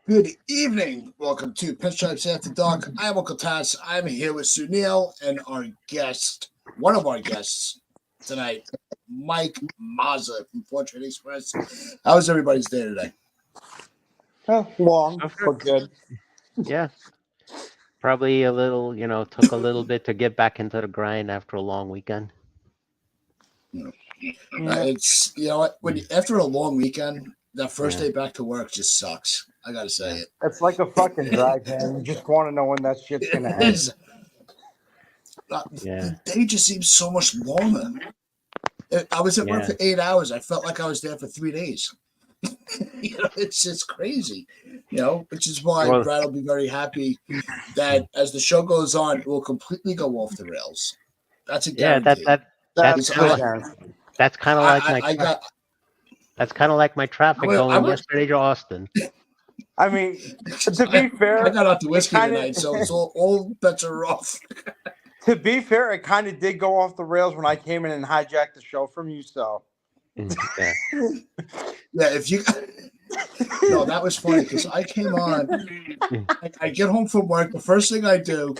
Good evening. Welcome to Pinstripes After Dark. I'm Uncle Taz. I'm here with Sunil and our guest, one of our guests tonight, Mike Mazza from Fortune Express. How was everybody's day today? Long, So but good. yeah, probably a little, took a little bit to get back into the grind after a long weekend. It's what after a long weekend, that first Yeah. day back to work just sucks. I gotta say Yeah. It's like a fucking drag, man. You just want to know when that shit's gonna it. end. Yeah. The day just seems so much longer. I was at work Yeah. for 8 hours. I felt like I was there for 3 days. It's just crazy. Which is why Well, Brad will be very happy that as the show goes on, it will completely go off the rails. That's a yeah, guarantee. that's That's kind a of guarantee. that's kind of like I, my I, I got. that's kind of like my traffic I going went. yesterday to Austin. I mean, to be I fair, got out the it whiskey kind tonight, so it's of. all bets are off. To be fair, it kind of did go off the rails when I came in and hijacked the show from you. So. Yeah. Yeah, if you. No, that was funny because I came on. I get home from work. The first thing I do,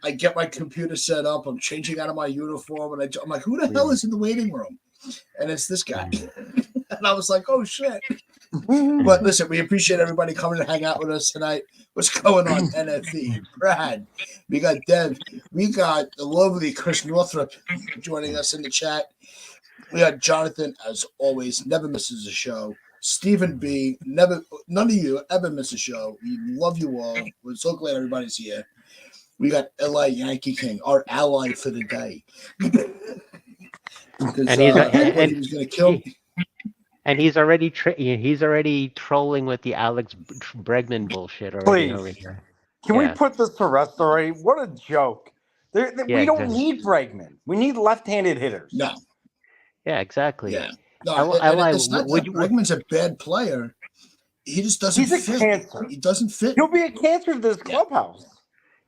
I get my computer set up. I'm changing out of my uniform, and I'm like, "Who the hell is in the waiting room?" And it's this guy. And I was like, "Oh shit!" But listen, we appreciate everybody coming to hang out with us tonight. What's going on, NFE? Brad, we got Dev, we got the lovely Chris Northrup joining us in the chat. We got Jonathan, as always, never misses a show. Stephen B, none of you ever miss a show. We love you all. We're so glad everybody's here. We got LA Yankee King, our ally for the day. Because And he's I thought he was going to kill me. and he's already trolling with the Alex Bregman bullshit already over Please, here. can we Yeah. put this to rest already? What a joke! Yeah. We don't Exactly. need Bregman. We need left-handed hitters. No, Yeah. Exactly. yeah. No, I and lie. it's not that Bregman's a bad player. He just doesn't He's a fit. cancer. He doesn't fit. He'll be a cancer to this clubhouse.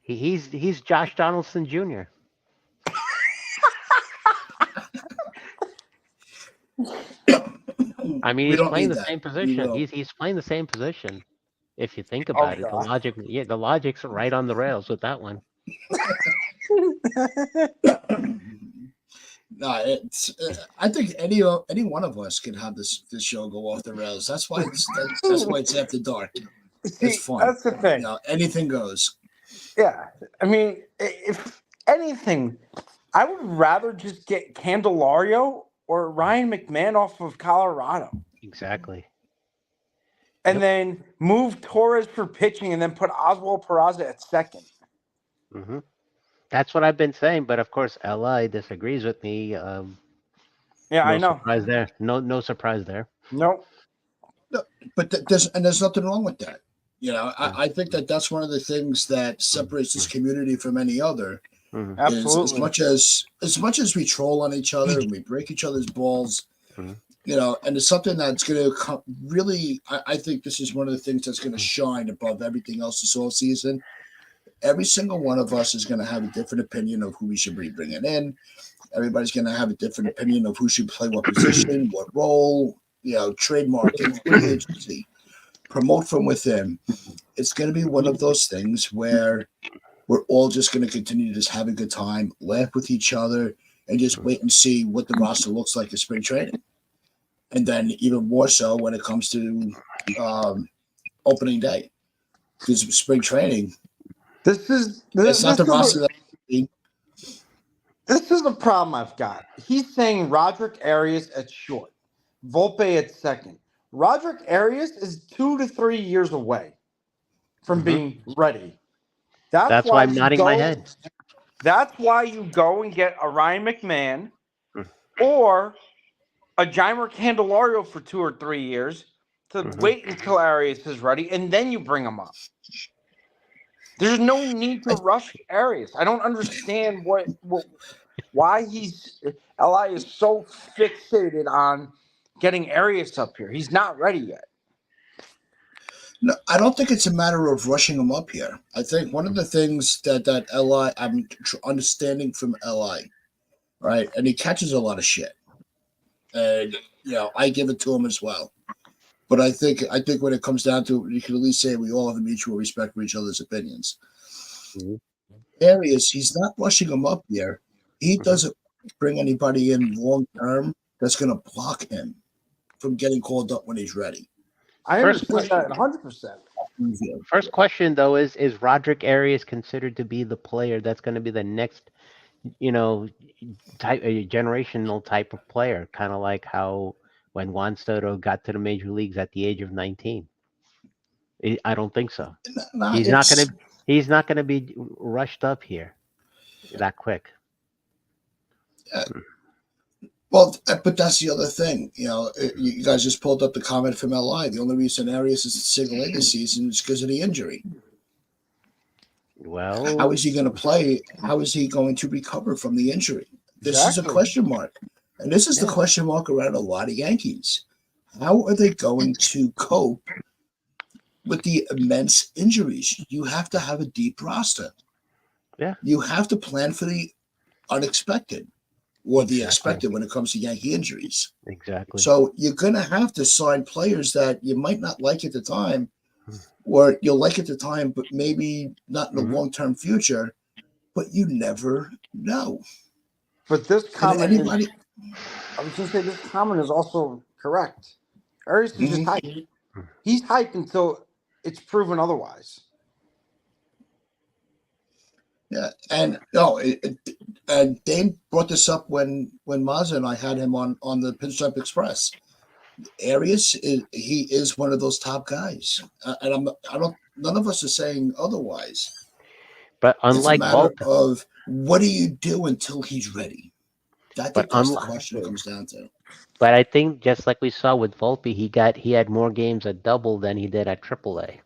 He's Josh Donaldson Jr. I mean, We he's don't playing need the that. same We position. will. He's playing the same position. If you think Oh about it, god. the logic's right on the rails with that one. No, it's. I think any one of us can have this show go off the rails. That's why it's after dark. See, It's fun. that's the thing. Anything goes. Yeah, I mean, if anything, I would rather just get Candelario or Ryan McMahon off of Colorado, Exactly. and Yep. then move Torres for pitching, and then put Oswald Peraza at second. hmm That's what I've been saying, but of course, Li disagrees with me. Yeah, I No know. surprise there. No surprise there. No, No, but there's nothing wrong with that. Yeah. I think that's one of the things that separates this community from any other. Mhm. Is as absolutely. much as we troll on each other and we break each other's balls, Mhm. And it's something that's going to come really. I think this is one of the things that's going to shine above everything else this whole season. Every single one of us is going to have a different opinion of who we should be bringing in. Everybody's going to have a different opinion of who should play what position, what role, trademarking, free agency, promote from within. It's going to be one of those things where we're all just going to continue to just have a good time, laugh with each other, and just wait and see what the roster looks like in spring training. And then even more so when it comes to opening day. Because spring training, it's not the roster that this is the problem I've got. He's saying Roderick Arias at short, Volpe at second. Roderick Arias is 2 to 3 years away from being ready. That's why I'm nodding my head. That's why you go and get a Ryan McMahon or a Jeimer Candelario for 2 or 3 years to wait until Arias is ready, and then you bring him up. There's no need to rush Arias. I don't understand why Li is so fixated on getting Arias up here. He's not ready yet. No, I don't think it's a matter of rushing him up here. I think one of the things that Li, I'm understanding from Li, right, and he catches a lot of shit, and I give it to him as well. But I think when it comes down to it, you can at least say we all have a mutual respect for each other's opinions. Mhm. Arias, he's not rushing him up there. He doesn't bring anybody in long term that's going to block him from getting called up when he's ready. I First understand question. that 100%. First question though is Roderick Arias considered to be the player that's going to be the next, you know, type a generational type of player, kind of like how when Juan Soto got to the major leagues at the age of 19? I don't think so. No, He's not it's going to he's not going to be rushed up here that quick. uh, well, but that's the other thing. You guys just pulled up the comment from LI. The only reason Arias is single A this season is because of the injury. How Well, is he going to play? How is he going to recover from the injury? This is a Exactly. question mark. And this is the yeah. question mark around a lot of Yankees. How are they going to cope with the immense injuries? You have to have a deep roster. Yeah. You have to plan for the unexpected or the Exactly. expected when it comes to Yankee injuries. Exactly. So you're going to have to sign players that you might not like at the time, Hmm. or you'll like at the time, but maybe not in the Mhm. long-term future. But you never know. But this And comment is, anybody, I was going to say, this comment is also correct. Arias is just Mhm. hype. He's hyped until it's proven otherwise. Yeah, and no, and Dane brought this up when Mazza and I had him on the Pinstripe Express. Arias he is one of those top guys, and I don't. None of us are saying otherwise. But It's a unlike matter Volpe, of what do you do until he's ready. I but think that's the unlike question it comes down to. But I think just like we saw with Volpe, he had more games at double than he did at AAA.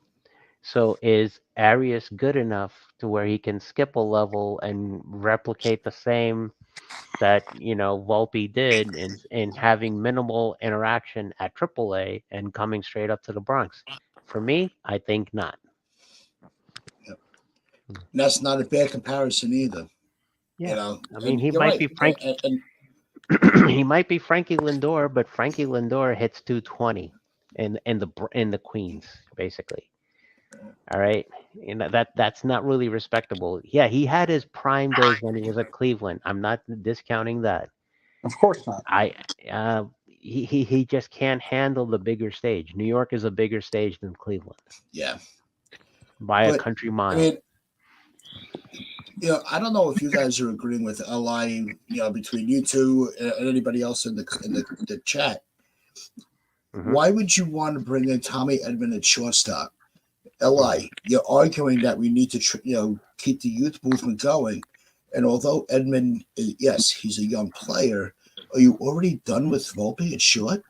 So is Arias good enough to where he can skip a level and replicate the same that Volpe did in having minimal interaction at AAA and coming straight up to the Bronx? For me, I think not. Yep. And that's not a bad comparison either. Yeah, I mean And he you're might right. be And he might be Frankie Lindor, but Frankie Lindor hits 220 in the Queens basically. All right. That's not really respectable. Yeah, he had his prime days when he was at Cleveland. I'm not discounting that. Of course not. He just can't handle the bigger stage. New York is a bigger stage than Cleveland yeah, by a but country I mile. mean, I don't know if you guys are agreeing with Li. Between you two and anybody else in the chat. Hmm. Why would you want to bring in Tommy Edman at shortstop? Li, you're arguing that we need to keep the youth movement going, and although Edman, yes, he's a young player. Are you already done with Volpe at short?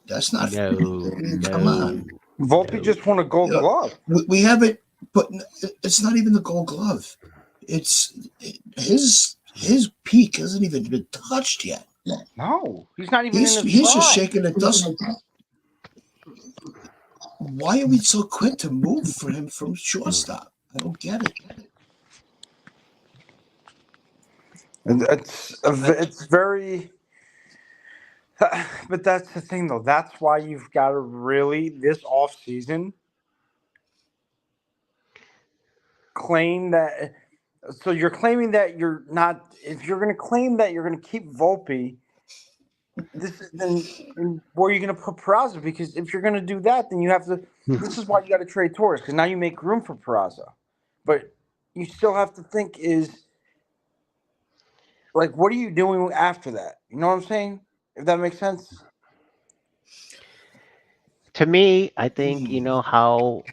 That's not. No, I mean, come on. no, Volpe no. just won a Gold Glove. We haven't, but it's not even the Gold Glove. It's his peak hasn't even been touched yet. No, he's not even in his He's just prime. shaking the dust. Why are we so quick to move for him from shortstop? I don't get it. And it's very. But that's the thing, though. That's why you've got to really this off season claim that. So you're claiming that you're not. If you're going to claim that you're going to keep Volpe, then where are you going to put Peraza? Because if you're going to do that, then you have to. This is why you got to trade Torres because now you make room for Peraza, but you still have to think is like what are you doing after that? You know what I'm saying? If that makes sense. To me, I think Hmm. how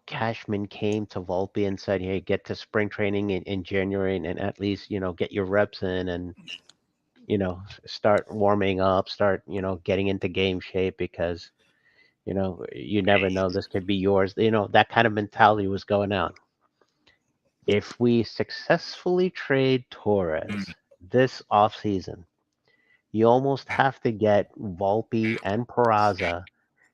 Cashman came to Volpe and said, "Hey, get to spring training in January and at least get your reps in and start warming up, start getting into game shape because you never know this could be yours." That kind of mentality was going on. If we successfully trade Torres this offseason, you almost have to get Volpe and Peraza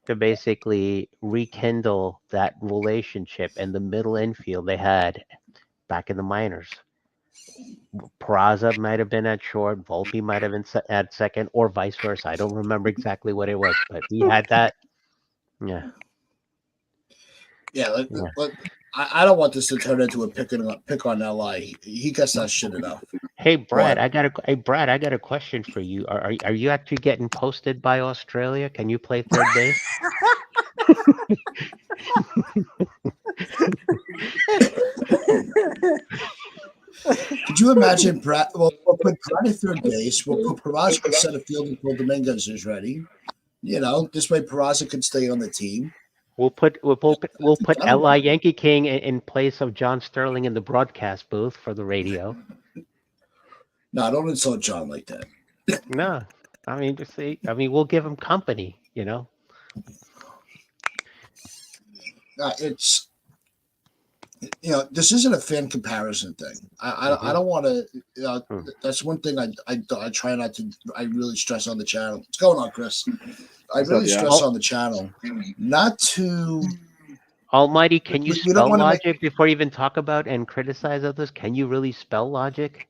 to basically rekindle that relationship and the middle infield they had back in the minors. Peraza might have been at short. Volpe might have been at second, or vice versa. I don't remember exactly what it was, but we had that. Yeah. Yeah, Yeah. I don't want this to turn into a pick on LI. He gets that shit enough. Hey Brad, But I got a question for you. Are you actually getting posted by Australia? Can you play third base? could you imagine Brad? We'll put Brad at third base. We'll put Peraza at center field until Dominguez is ready. This way Peraza can stay on the team. We'll put I don't Li Yankee King in place of John Sterling in the broadcast booth for the radio. No, don't insult John like that. No, I mean just see. I mean we'll give him company. It's this isn't a fan comparison thing. I don't want to. That's one thing I try not to. I really stress on the channel. What's going on, Chris? I really stress on the channel not to. Almighty, can you we don't spell wanna logic before you even talk about and criticize others? Can you really spell logic?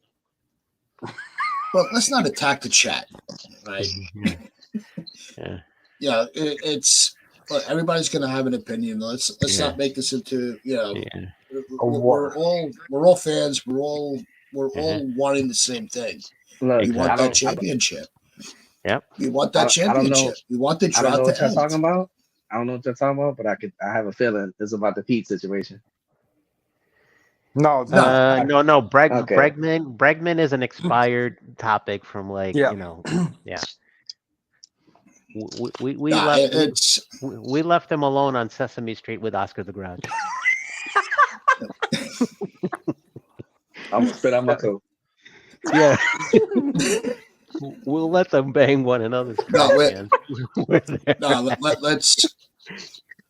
Well, let's not attack the chat, right? Yeah. It's. Look, everybody's going to have an opinion. Let's not make this into we're all fans. We're all wanting the same thing. Look, we want that championship. Yep. We want that championship. We want the drought I don't know what to you're end. talking about. I don't know what you're talking about, but I have a feeling it's about the Pete situation. No, it's not. No. Okay. Bregman is an expired topic from yeah. We left him alone on Sesame Street with Oscar the Grouch. I'm gonna spit out my coat. Yeah. We'll let them bang one another's let's.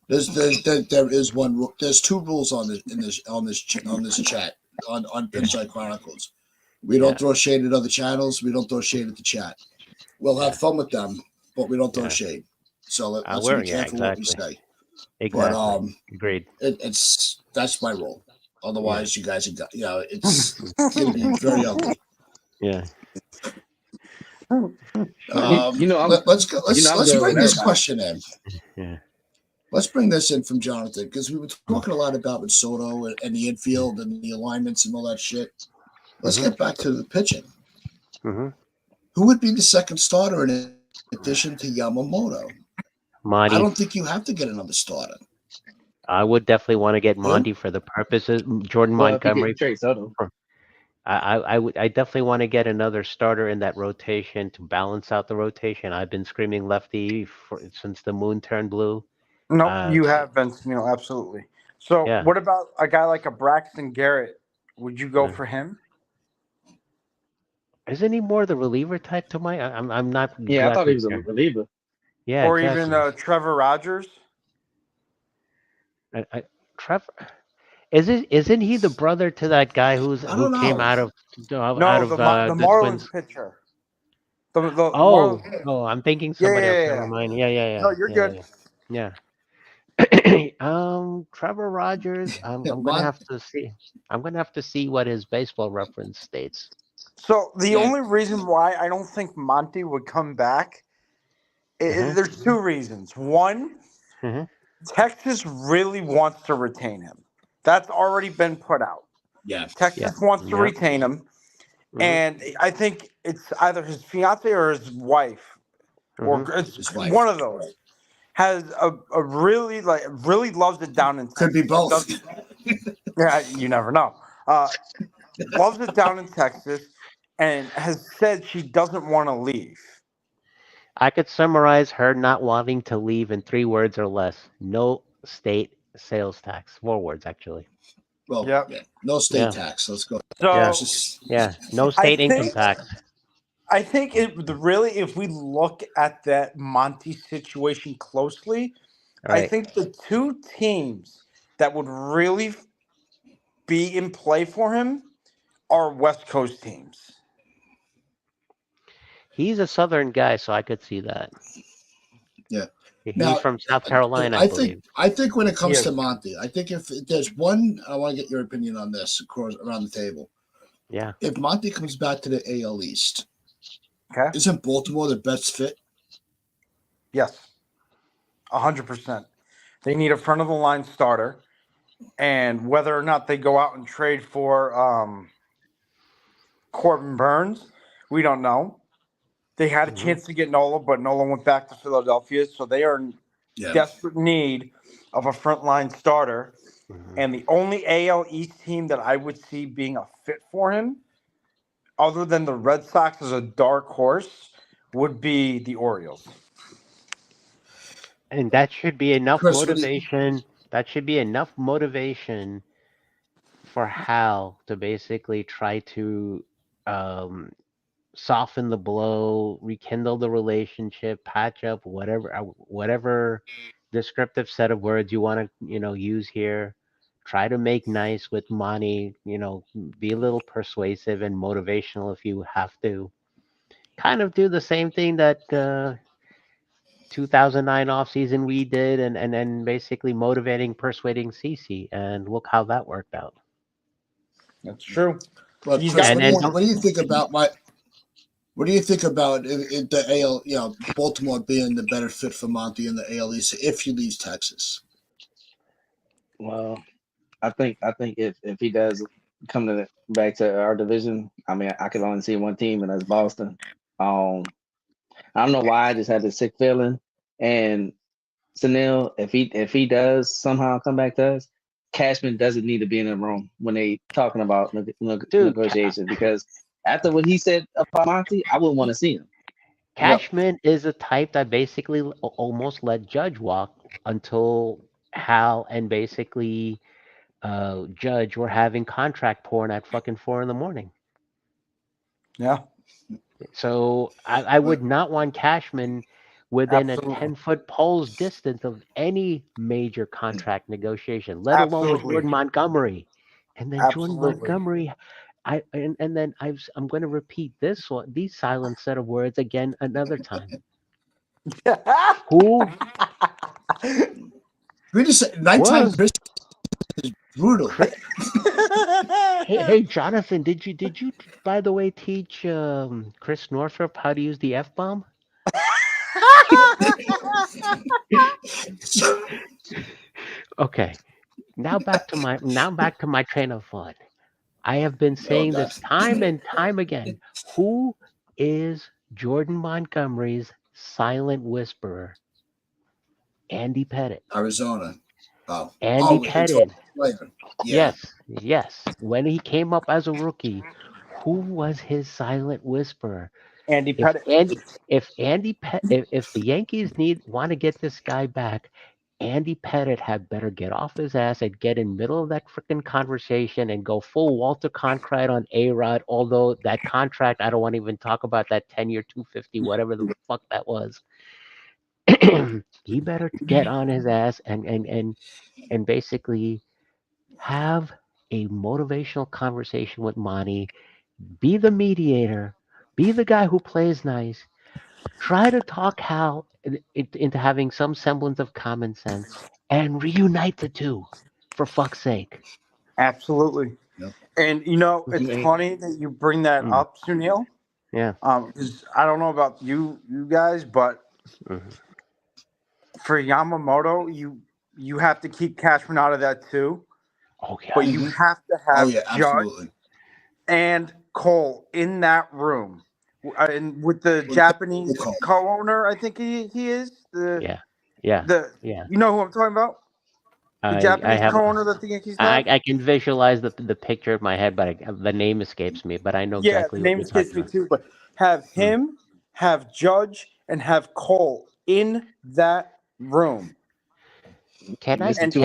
There is one. There's two rules on this chat on Pinstripe Chronicles. We don't throw shade at other channels. We don't throw shade at the chat. We'll have fun with them, but we don't throw shade. So let's be careful what we say. Exactly. But agreed. That's my role. Otherwise, you guys are it's gonna be very ugly. Yeah. Let's bring this question in. Yeah. Let's bring this in from Jonathan because we were talking a lot about with Soto and the infield and the alignments and all that shit. Let's get back to the pitching. Who would be the second starter in addition to Yamamoto? Monty. I don't think you have to get another starter. I would definitely want to get Monty for the purposes Jordan Montgomery. Trade Soto. I definitely want to get another starter in that rotation to balance out the rotation. I've been screaming lefty since the moon turned blue. No, you have been, absolutely. So what about a guy like a Braxton Garrett? Would you go for him? Isn't he more the reliever type to my? I'm not. Yeah, I thought he was a reliever. Yeah, or exactly. Even Trevor Rogers. Trevor, isn't he the brother to that guy who came out of the Marlins pitcher? I'm thinking somebody else. Never mind. Yeah. No, you're good. Yeah. Trevor Rogers. I'm gonna have to see. I'm gonna have to see what his baseball reference states. So the only reason why I don't think Monty would come back, there's two reasons. One, Texas really wants to retain him. That's already been put out. Yeah, Texas wants to retain him, and I think it's either his fiance or his wife, or it's his wife. One of those. Has a really loves it down in Texas. Could be both. Yeah, you never know. Loves it down in Texas and has said she doesn't want to leave. I could summarize her not wanting to leave in 3 words or less. No state sales tax. 4 words, actually. Well, no state tax. Let's go. So, no state income tax. I think if we look at that Monty situation closely, I think the two teams that would really be in play for him are West Coast teams. He's a Southern guy, so I could see that. Yeah. He's from South Carolina, I think when it comes to Monty, I think if there's one, I want to get your opinion on this, of course, around the table. Yeah. If Monty comes back to the AL East, Okay. isn't Baltimore the best fit? Yes. 100%. They need a front of the line starter, and whether or not they go out and trade for Corbin Burns, we don't know. They had a chance to get Nola, but Nola went back to Philadelphia, so they are in desperate need of a frontline starter. And the only AL East team that I would see being a fit for him, other than the Red Sox as a dark horse, would be the Orioles. And that should be enough Chris, what do you- motivation. That should be enough motivation for Hal to basically try to um, soften the blow, rekindle the relationship, patch up whatever descriptive set of words you want to use here. Try to make nice with Monty. Be a little persuasive and motivational if you have to. Kind of do the same thing that 2009 offseason we did, and basically motivating, persuading Cece, and look how that worked out. That's true. But He's Chris, got- what do you think about What do you think about the AL? Baltimore being the better fit for Monty in the AL East if he leaves Texas. Well, I think if he does come back to our division, I mean, I could only see one team, and that's Boston. I don't know why I just had this sick feeling. And Sunil, if he does somehow come back to us, Cashman doesn't need to be in the room when they talking about negotiations, because after what he said about Monty, I wouldn't want to see him. Cashman is a type that basically almost let Judge walk until Hal and basically Judge were having contract porn at fucking 4 a.m. Yeah. So I would not want Cashman within Absolutely. a 10-foot pole's distance of any major contract negotiation, let alone with Absolutely. Jordan Montgomery. And then Jordan Absolutely. Montgomery, and then I'm going to repeat these silent set of words again another time. Who We just said nighttime was Chris is brutal. Hey, Jonathan, did you by the way teach Chris Northrup how to use the F-bomb? Okay. Now back to my train of thought. I have been saying this time and time again. Who is Jordan Montgomery's silent whisperer? Andy Pettit. Arizona. Oh. Andy Pettit. Yeah. Yes. When he came up as a rookie, who was his silent whisperer? Andy Pettit. If the Yankees want to get this guy back, Andy Pettit had better get off his ass and get in middle of that freaking conversation and go full Walter Cronkite on A-Rod. Although that contract, I don't want to even talk about that 10-year, 250, whatever the fuck that was. He better get on his ass and basically have a motivational conversation with Monty. Be the mediator. Be the guy who plays nice. Try to talk Hal into having some semblance of common sense and reunite the two, for fuck's sake. Absolutely. Yep. And it's funny that you bring that up, Sunil. Yeah. Because I don't know about you guys, but for Yamamoto, you have to keep Cashman out of that too. Oh yeah. But you have to have Judge absolutely. and Cole in that room, and with the Japanese co-owner, I think he is Yeah. You know who I'm talking about? The Japanese co-owner that the Yankees have. I can visualize the picture in my head, but the name escapes me. But I know exactly. Yeah, the name escapes me too. But have him, have Judge, and have Cole in that room. You're missing two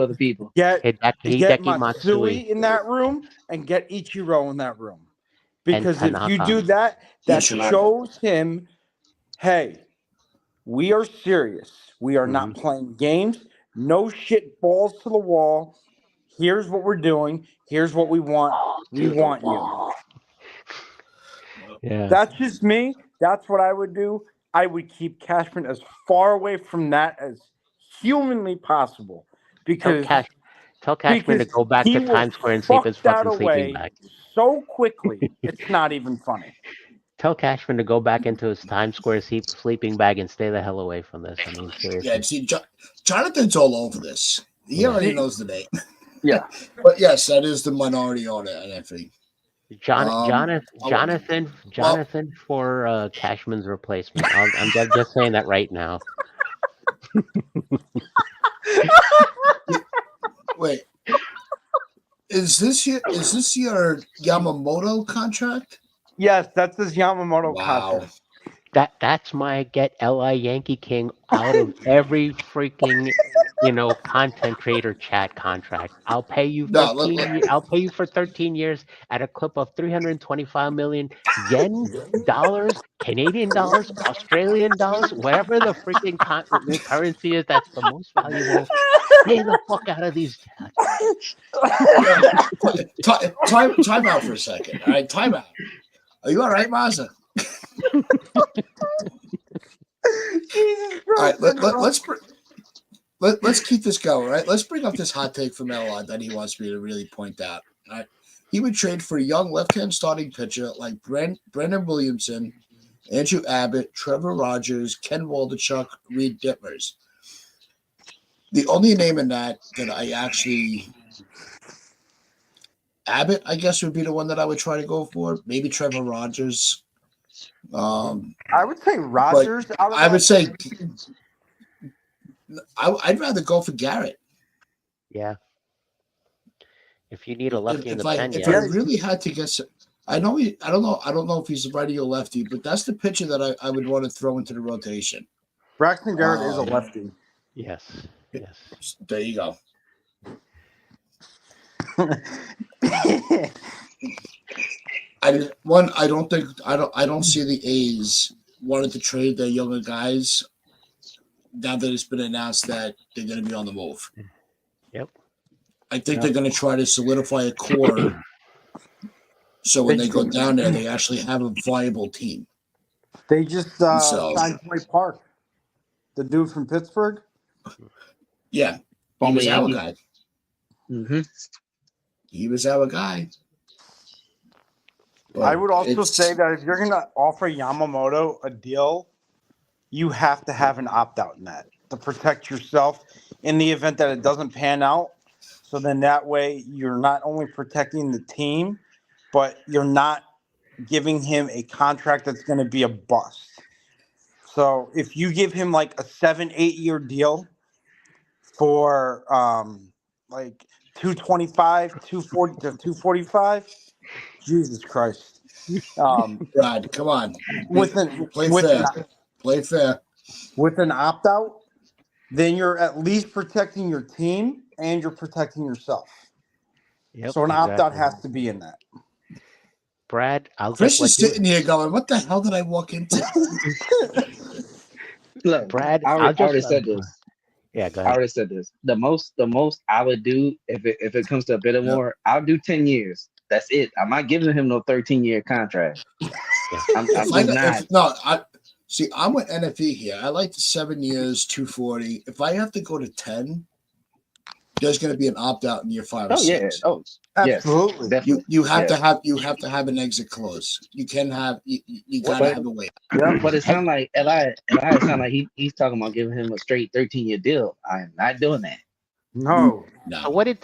other people. Get Hideki Matsui Matsui in that room and get Ichiro in that room. Because if you Tanaka. do that, that shows him, hey, we are serious. We are not playing games. No shit, balls to the wall. Here's what we're doing. Here's what we want. We want you. Yeah. That's just me. That's what I would do. I would keep Cashman as far away from that as humanly possible. Because Tell Cashman to Because go back he to will Times Square and sleep his fuck that fucking sleeping away bag. so quickly. It's not even funny. Tell Cashman to go back into his Times Square sleeping bag and stay the hell away from this. I mean, seriously. Yeah, see, Jonathan's all over this. He Yeah. already knows the name. Yeah. But yes, that is the minority owner at NFE. Jonathan for Cashman's replacement. I'm just saying that right now. Wait, is this your Yamamoto contract? Yes, that's his Yamamoto Wow. contract. That's my get LI Yankee King out of every freaking content creator chat contract. I'll pay you No, 13. I'll pay you for 13 years at a clip of 325 million yen, dollars, Canadian dollars, Australian dollars, whatever the freaking currency is that's the most valuable. Pay the fuck out of these chats. time out for a second. All right, time out. Are you all right, Mazza? Jesus All right, Christ. let's keep this going. Right, let's bring up this hot take from LR that he wants me to really point out. All right, he would trade for a young left-hand starting pitcher like Brendan Williamson, Andrew Abbott, Trevor Rogers, Ken Waldichuk, Reed Dittmers. The only name in that I actually Abbott, I guess, would be the one that I would try to go for. Maybe Trevor Rogers. I would say Rogers. I would say I'd rather go for Garrett. Yeah. If you need a lefty in the pen, if I really had to guess, I don't know if he's a righty or lefty, but that's the pitcher that I would want to throw into the rotation. Braxton Garrett is a lefty. Yes. Yes. There you go. I don't see the A's wanting to trade their younger guys now that it's been announced that they're going to be on the move. Yep. I think they're going to try to solidify a core so when they go down there, they actually have a viable team. They just signed Troy Park, the dude from Pittsburgh. Yeah, he was our guy. Mm-hmm. He was our guy. I would also say that if you're going to offer Yamamoto a deal, you have to have an opt-out in that to protect yourself in the event that it doesn't pan out. So then that way you're not only protecting the team, but you're not giving him a contract that's going to be a bust. So if you give him like a 7-8 year deal for like 225, 240 to 245, Jesus Christ. Brad, come on. Play fair. With an opt-out, then you're at least protecting your team and you're protecting yourself. Yep, so an opt-out has to be in that. Brad, Chris is sitting here going, what the hell did I walk into? Look, Brad, I already said this. Yeah, go I ahead. already said this. The most I would do if it comes to a bit of more, I'll do 10 years. That's it. I'm not giving him no 13-year contract. I'm with NFE here. I like the 7 years, 240. If I have to go to 10, there's going to be an opt-out in year 5 or 6. Yeah. Oh, absolutely. Yes, you have to have an exit clause. You can have you gotta have a way. Yeah, but it sounds like Eli sound like he's talking about giving him a straight 13-year deal. I am not doing that. No. So what did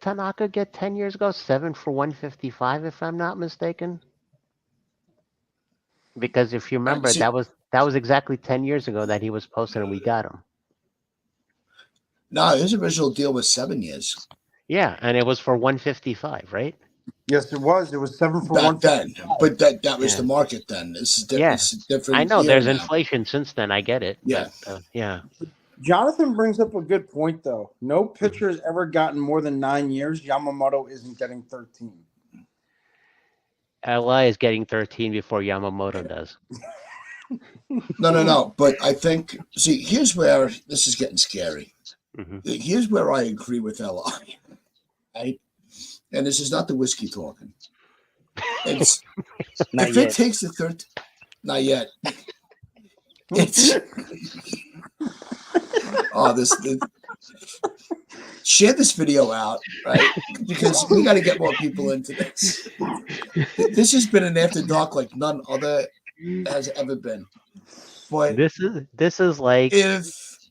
Tanaka get 10 years ago? 7 for 155, if I'm not mistaken. Because if you remember, that was exactly 10 years ago that he was posted and we got him. No, his original deal was 7 years. Yeah, and it was for 155, right? Yes, it was. It was 7 for back 1 then, but that was the market then. This is different. I know there's inflation since then. I get it. Yeah, but, yeah. Jonathan brings up a good point, though. No pitcher has ever gotten more than 9 years. Yamamoto isn't getting 13. LI is getting 13 before Yamamoto does. No. But I think, here's where this is getting scary. Mm-hmm. Here's where I agree with LI. Right? And this is not the whiskey talking. It's if it takes the 13, not yet. It's share this video out, right? Because we got to get more people into this. This has been an after dark like none other has ever been. But This is like if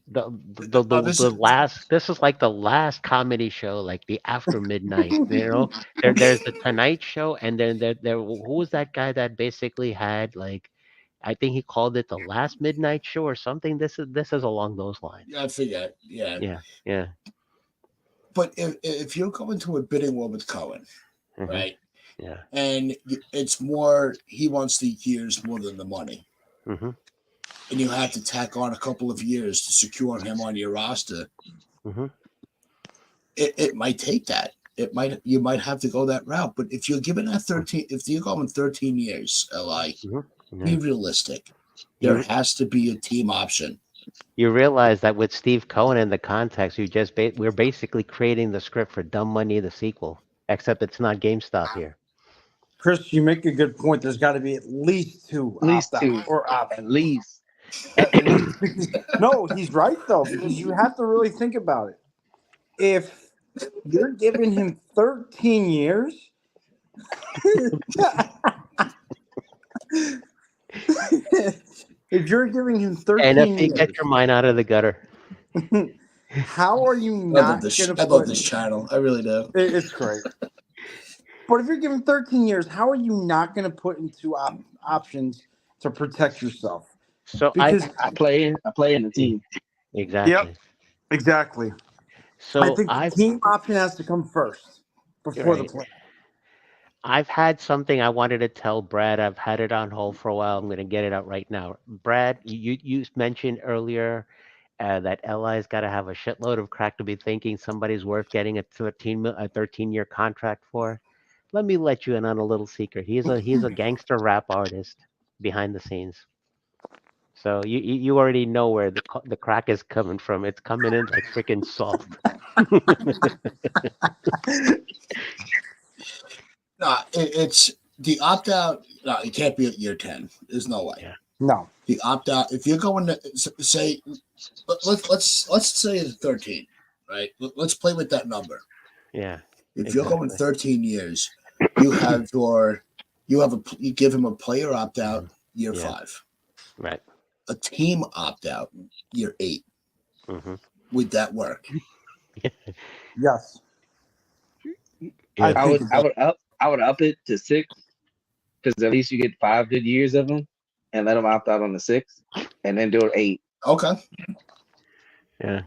this this is like the last comedy show, like the After Midnight. There's the Tonight Show, and then there who was that guy that basically had like, I think he called it the Last Midnight Show or something. This is along those lines. I forget, yeah. Yeah. But if you're going to a bidding war with Cohen, right? Yeah. And it's more, he wants the years more than the money. Mm-hmm. And you have to tack on a couple of years to secure him on your roster. Mm-hmm. It might take that. You might have to go that route. But if you're given that 13, if you're going 13 years, Li, be realistic. There has to be a team option. You realize that with Steve Cohen in the context, we're basically creating the script for Dumb Money, the sequel, except it's not GameStop here. Chris, you make a good point. There's got to be at least two or options. At least. No, he's right though, because you have to really think about it. If you're giving him 13 years, if you're giving him 13 NFT, years, get your mind out of the gutter. how are you not going to I love this channel. I really do. It's great. But if you're given 13 years, how are you not going to put into options to protect yourself? So because I play in the team. Exactly. Yep. Exactly. So I think the team option has to come first before the play. I've had something I wanted to tell Brad. I've had it on hold for a while. I'm going to get it out right now. Brad, you mentioned earlier that Li's got to have a shitload of crack to be thinking somebody's worth getting a 13-year contract for. Let me let you in on a little secret. He's a gangster rap artist behind the scenes. So you already know where the crack is coming from. It's coming in like freaking salt. No, it's the opt out. No, it can't be at year 10. There's no way. Yeah. No. The opt out. If you're going to say, let's say it's 13, right? Let's play with that number. Yeah. If you're going 13 years, you give him a player opt out year 5. Right. A team opt out year 8. Mm-hmm. Would that work? Yes. Yeah. I would up it to 6, because at least you get 5 good years of them, and let them opt out on the 6, and then do it 8. Okay. Yeah.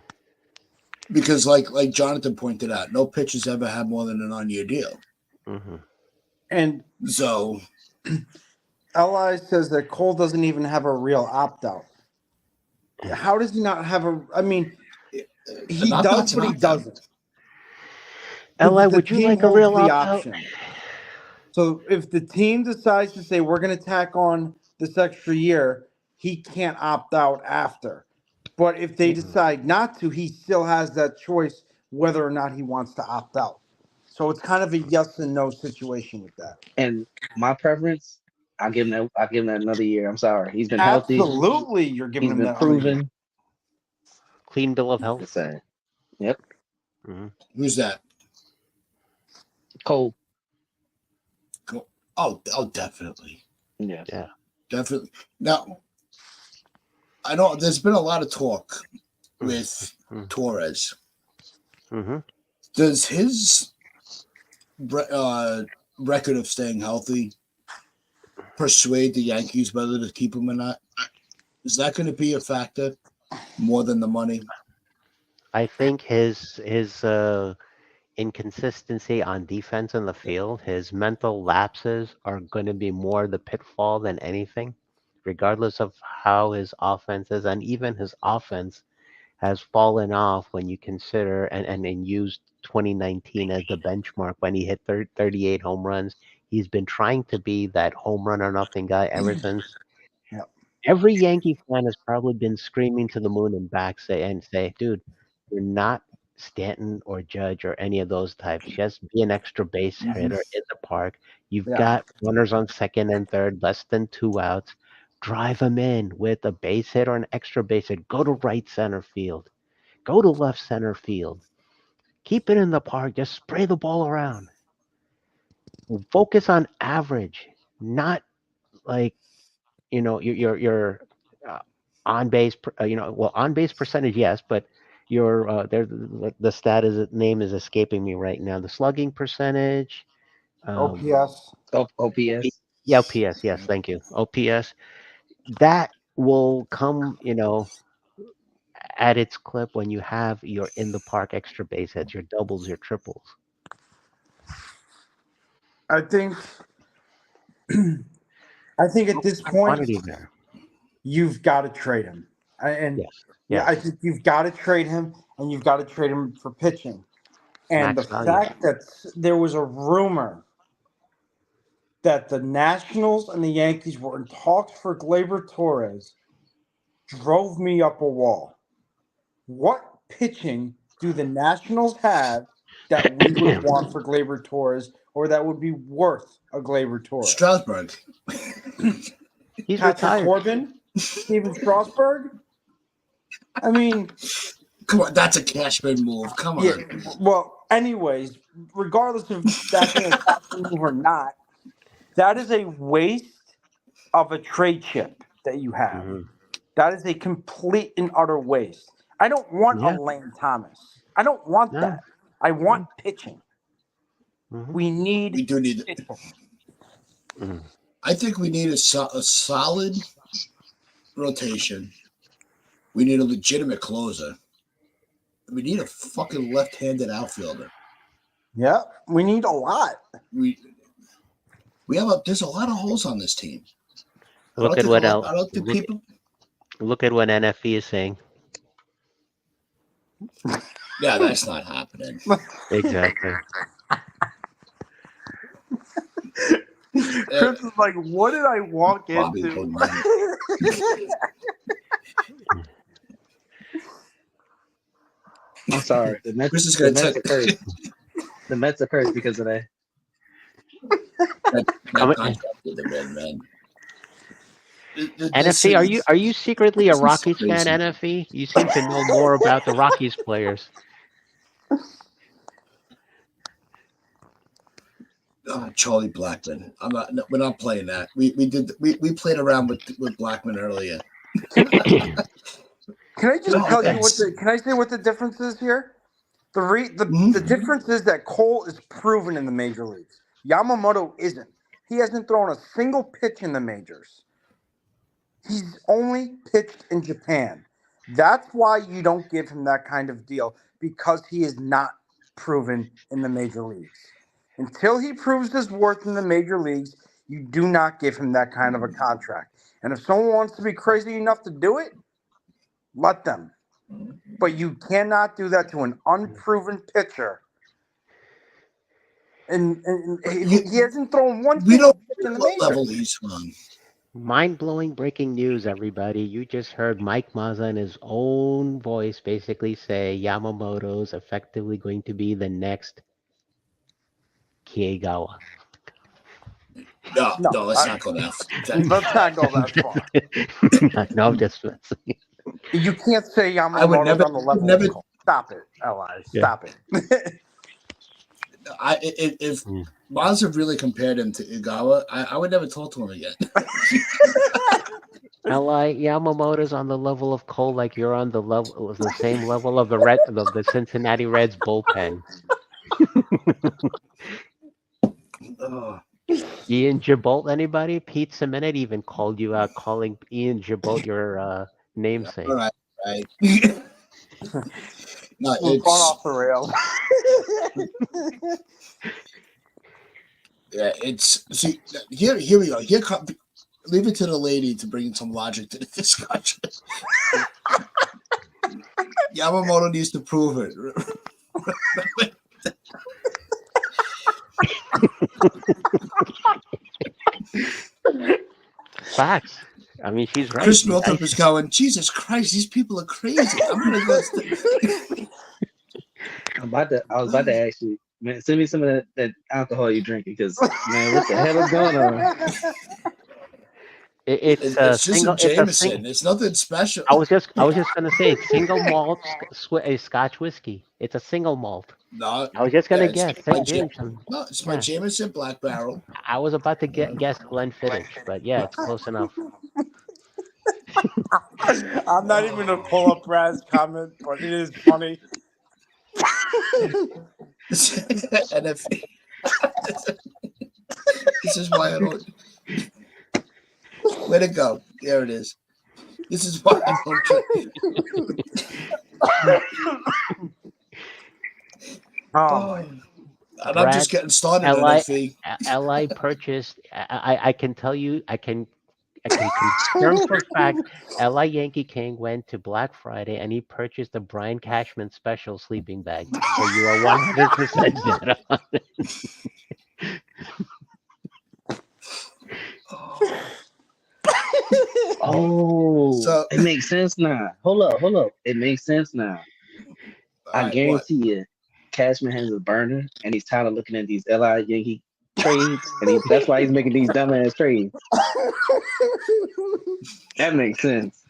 Because like Jonathan pointed out, no pitchers ever had more than an on-year deal. Mm-hmm. And so Li says that Cole doesn't even have a real opt-out. How does he not have a? I mean, he does, but he doesn't. Li, would you like a real opt-out? So if the team decides to say we're going to tack on this extra year, he can't opt out after. But if they decide not to, he still has that choice whether or not he wants to opt out. So it's kind of a yes and no situation with that. And my preference, I'll give him that another year. I'm sorry. He's been healthy. Absolutely, you're giving him that proven. Clean bill of health. Yep. Mm-hmm. Who's that? Cole. Oh, definitely. Yes. Yeah. Definitely. Now, I know there's been a lot of talk with Torres. Mm-hmm. Does his record of staying healthy persuade the Yankees whether to keep him or not? Is that going to be a factor more than the money? I think his inconsistency on defense in the field, his mental lapses are going to be more the pitfall than anything, regardless of how his offense is. And even his offense has fallen off when you consider and used 2019 as the benchmark when he hit 38 home runs. He's been trying to be that home run or nothing guy ever since. Yep. Every Yankee fan has probably been screaming to the moon and back say, dude, you're not Stanton or Judge or any of those types. Just be an extra base hitter in the park. You've got runners on second and third, less than 2 outs. Drive them in with a base hit or an extra base hit. Go to right center field. Go to left center field. Keep it in the park. Just spray the ball around. Focus on average, not like your on base. On base percentage, yes, but your the stat is name is escaping me right now. The slugging percentage. OPS. OPS. Yeah, OPS. Yes, thank you. OPS. That will come, at its clip when you have your in the park extra base hits, your doubles, your triples. I think at this point Quantity there. you've got to trade him. Yes. Yeah, I Yes. think you've got to trade him, and you've got to trade him for pitching. And Max the value. fact that there was a rumor that the Nationals and the Yankees were in talks for Gleyber Torres drove me up a wall. What pitching do the Nationals have that we would want for Gleyber Torres, or that would be worth a Gleyber Torres? Strasburg. He's Patrick retired. Corbin, Steven Strasburg. I mean, Come on, that's a Cashman move. Come on. yeah. Well, anyways, regardless of that being a captain move or not, that is a waste of a trade chip that you have. Mhm. That is a complete and utter waste. I don't want Yeah. a Lane Thomas. I don't want No. that. I want pitching. Mhm. We need We do need. pitching. Mhm. I think we need a solid rotation. We need a legitimate closer. We need a fucking left-handed outfielder. Yeah, we need a lot. We have there's a lot of holes on this team. Look at what I don't think look, people. look at what NFE is saying. Yeah, that's not happening. Exactly. Chris is like, what did I walk Bobby into? Bonilla. I'm sorry. The Mets, Chris is the going Mets to are cursed. The Mets are cursed because of that. that Come on. contract with him, man. NFE, are you secretly a this is Rockies fan, crazy. NFE? You seem to know more about the Rockies players. Charlie Blackman. We're not playing that. We played around with Blackman earlier. Can I just No, tell you that's- can I say what the difference is here? The Mhm. difference is that Cole is proven in the major leagues. Yamamoto isn't. He hasn't thrown a single pitch in the majors. He's only pitched in Japan. That's why you don't give him that kind of deal, because he is not proven in the major leagues. Until he proves his worth in the major leagues, you do not give him that kind of a contract. And if someone wants to be crazy enough to do it, let them. But you cannot do that to an unproven pitcher. And he hasn't thrown one We don't pitch in know the what majors. level he's on. Mind-blowing breaking news, everybody. You just heard Mike Mazza in his own voice basically say Yamamoto's effectively going to be the next Kiegawa. No, let's not go that. Let's not go that far. No, just You can't say I would Yamamoto's on the level never- of Cole. Stop it, Li. Yeah. Stop it. If Mazda really compared him to Igawa, I would never talk to him again. Li, Yamamoto's on the level of Cole, like you're on the same level of the Cincinnati Reds bullpen. Ian Gibault, anybody? Pete Simonet even called you out, calling Ian Gibault your namesake. All right. No, We're going off the rails. Yeah, see here we go. Leave it to the lady to bring some logic to the discussion. Yamamoto needs to prove it. Facts. I mean, she's right. Chris Northrup is going, Jesus Christ, these people are crazy. I'm gonna go. I was about to ask you, man, send me some of that alcohol you drinking, because man, what the hell is going on? It's a It's just single. a It's a Jameson. single. It's nothing special. I was just gonna say it's single malt a Scotch whiskey. It's a single malt. No, I was just yeah, gonna it's guess my St. Jameson. no, it's my Yeah, Jameson Black Barrel. I was about to Uh, guess Glenfiddich, but yeah, it's close enough. I'm not even gonna pull up Brad's comment, but it is funny. and if this is why I don't. Way to go! There it is. This is why I don't. Oh my! And I'm just Brad, getting started on Li FE. Li purchased. I can tell you. I can confirm for a fact. Li Yankee King went to Black Friday and he purchased the Brian Cashman special sleeping bag. So you are 100% dead on. Oh, So- it makes sense now. Hold up. It makes sense now. I Alright, guarantee you, Cashman has a burner, and he's tired of looking at these LI Yankee trades, and that's why he's making these dumbass trades. That makes sense.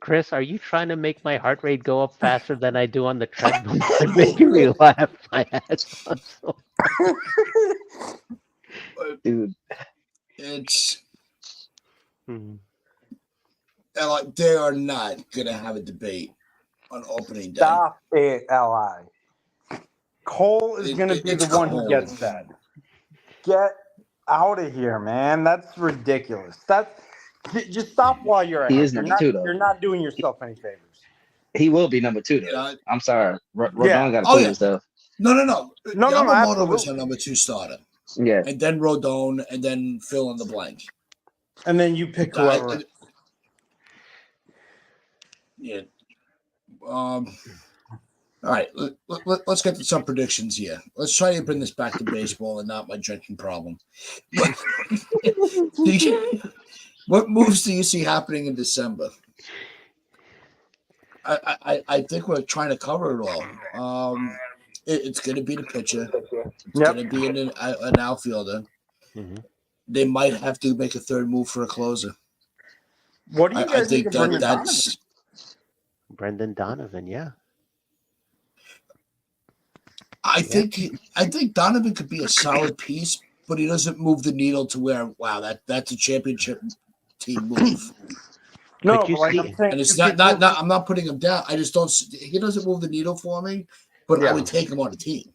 Chris, are you trying to make my heart rate go up faster than I do on the treadmill by making me laugh my ass off? Dude, It's Mhm. and like they are not gonna have a debate on opening day. Stop it, Li. Cole is gonna be It's the one who Cole. gets that. Get out of here, man. That's ridiculous. Just stop while you're He ahead. is number 2, though. You're not doing yourself any favors. he will be number 2, though. Yeah. I'm sorry. Rodon Yeah. got to Oh, prove yeah. himself. No. No, Yamamoto was absolutely. our number 2 starter, Yeah. and then Rodon, and then fill in the blank. And then you pick I- whoever. Yeah. All right. Let's get to some predictions here. Let's try to bring this back to baseball and not my drinking problem. What moves do you see happening in December? I think we're trying to cover it all. It's going to be the pitcher. It's Yep. going to be an outfielder. Mhm. They might have to make a third move for a closer. What do you I guys think think of Brendan Donovan? that's. Brendan Donovan, yeah. I think Donovan could be a solid piece, but he doesn't move the needle to where that's a championship team move. No, Could you but like see- I'm saying, And it's you not, could- I'm not putting him down. I just don't. He doesn't move the needle for me, but I Yeah. would take him on a team.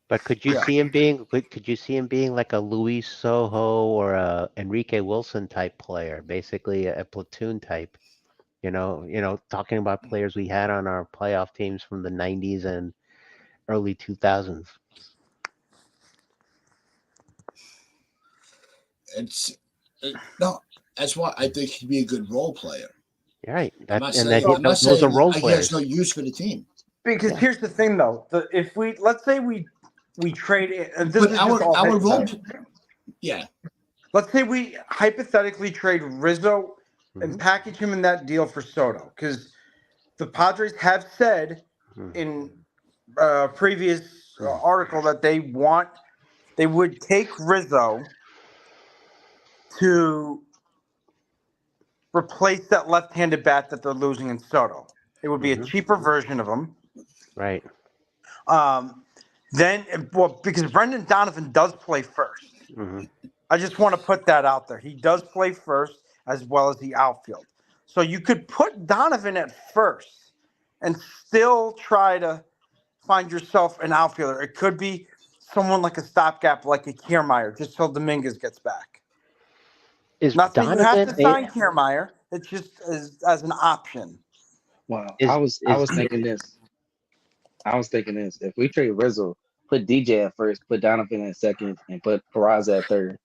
But could you Yeah. see him being? Could you see him being like a Luis Soho or a Enrique Wilson type player, basically a platoon type? You know, talking about players we had on our playoff teams from the '90s and early 2000s. No, that's why I think he'd be a good role player. You're right. I'm not And saying, those are role he players. has no use for the team. because Yeah. here's the thing, though. If let's say we trade it, and this But is just all our role, hypothetical. yeah, Let's say we hypothetically trade Rizzo and Mhm. package him in that deal for Soto, because the Padres have said Mhm. in a previous article that they would take Rizzo to replace that left-handed bat that they're losing in Soto. It would be a Mhm. cheaper version of him. Right. Because Brendan Donovan does play first. Mhm. I just want to put that out there. He does play first as well as the outfield. So you could put Donovan at first and still try to find yourself an outfielder. It could be someone like a stopgap, like a Kiermaier, just till Dominguez gets back. Is Not saying you have Donovan to sign Kiermaier. It's just as an option. Wow. Is- I was thinking this. If we trade Rizzo, put DJ at first, put Donovan at second, and put Peraza at third.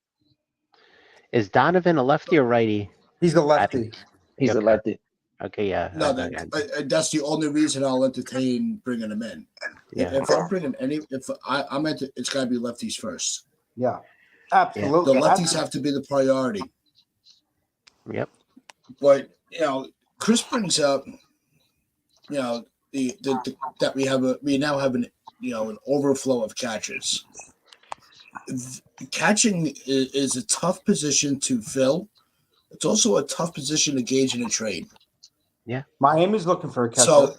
Is Donovan a lefty or righty? He's a lefty. He's Okay. elected. Okay, yeah. no, that's the only reason I'll entertain bringing him in. Yeah. If I'm bringing I'm into, it's got to be lefties first. Yeah, The absolutely. lefties have to be the priority. Yep. But Chris brings up, that we now have an overflow of catchers. catching is a tough position to fill. It's also a tough position to gauge in a trade. Miami's looking for a catcher. So,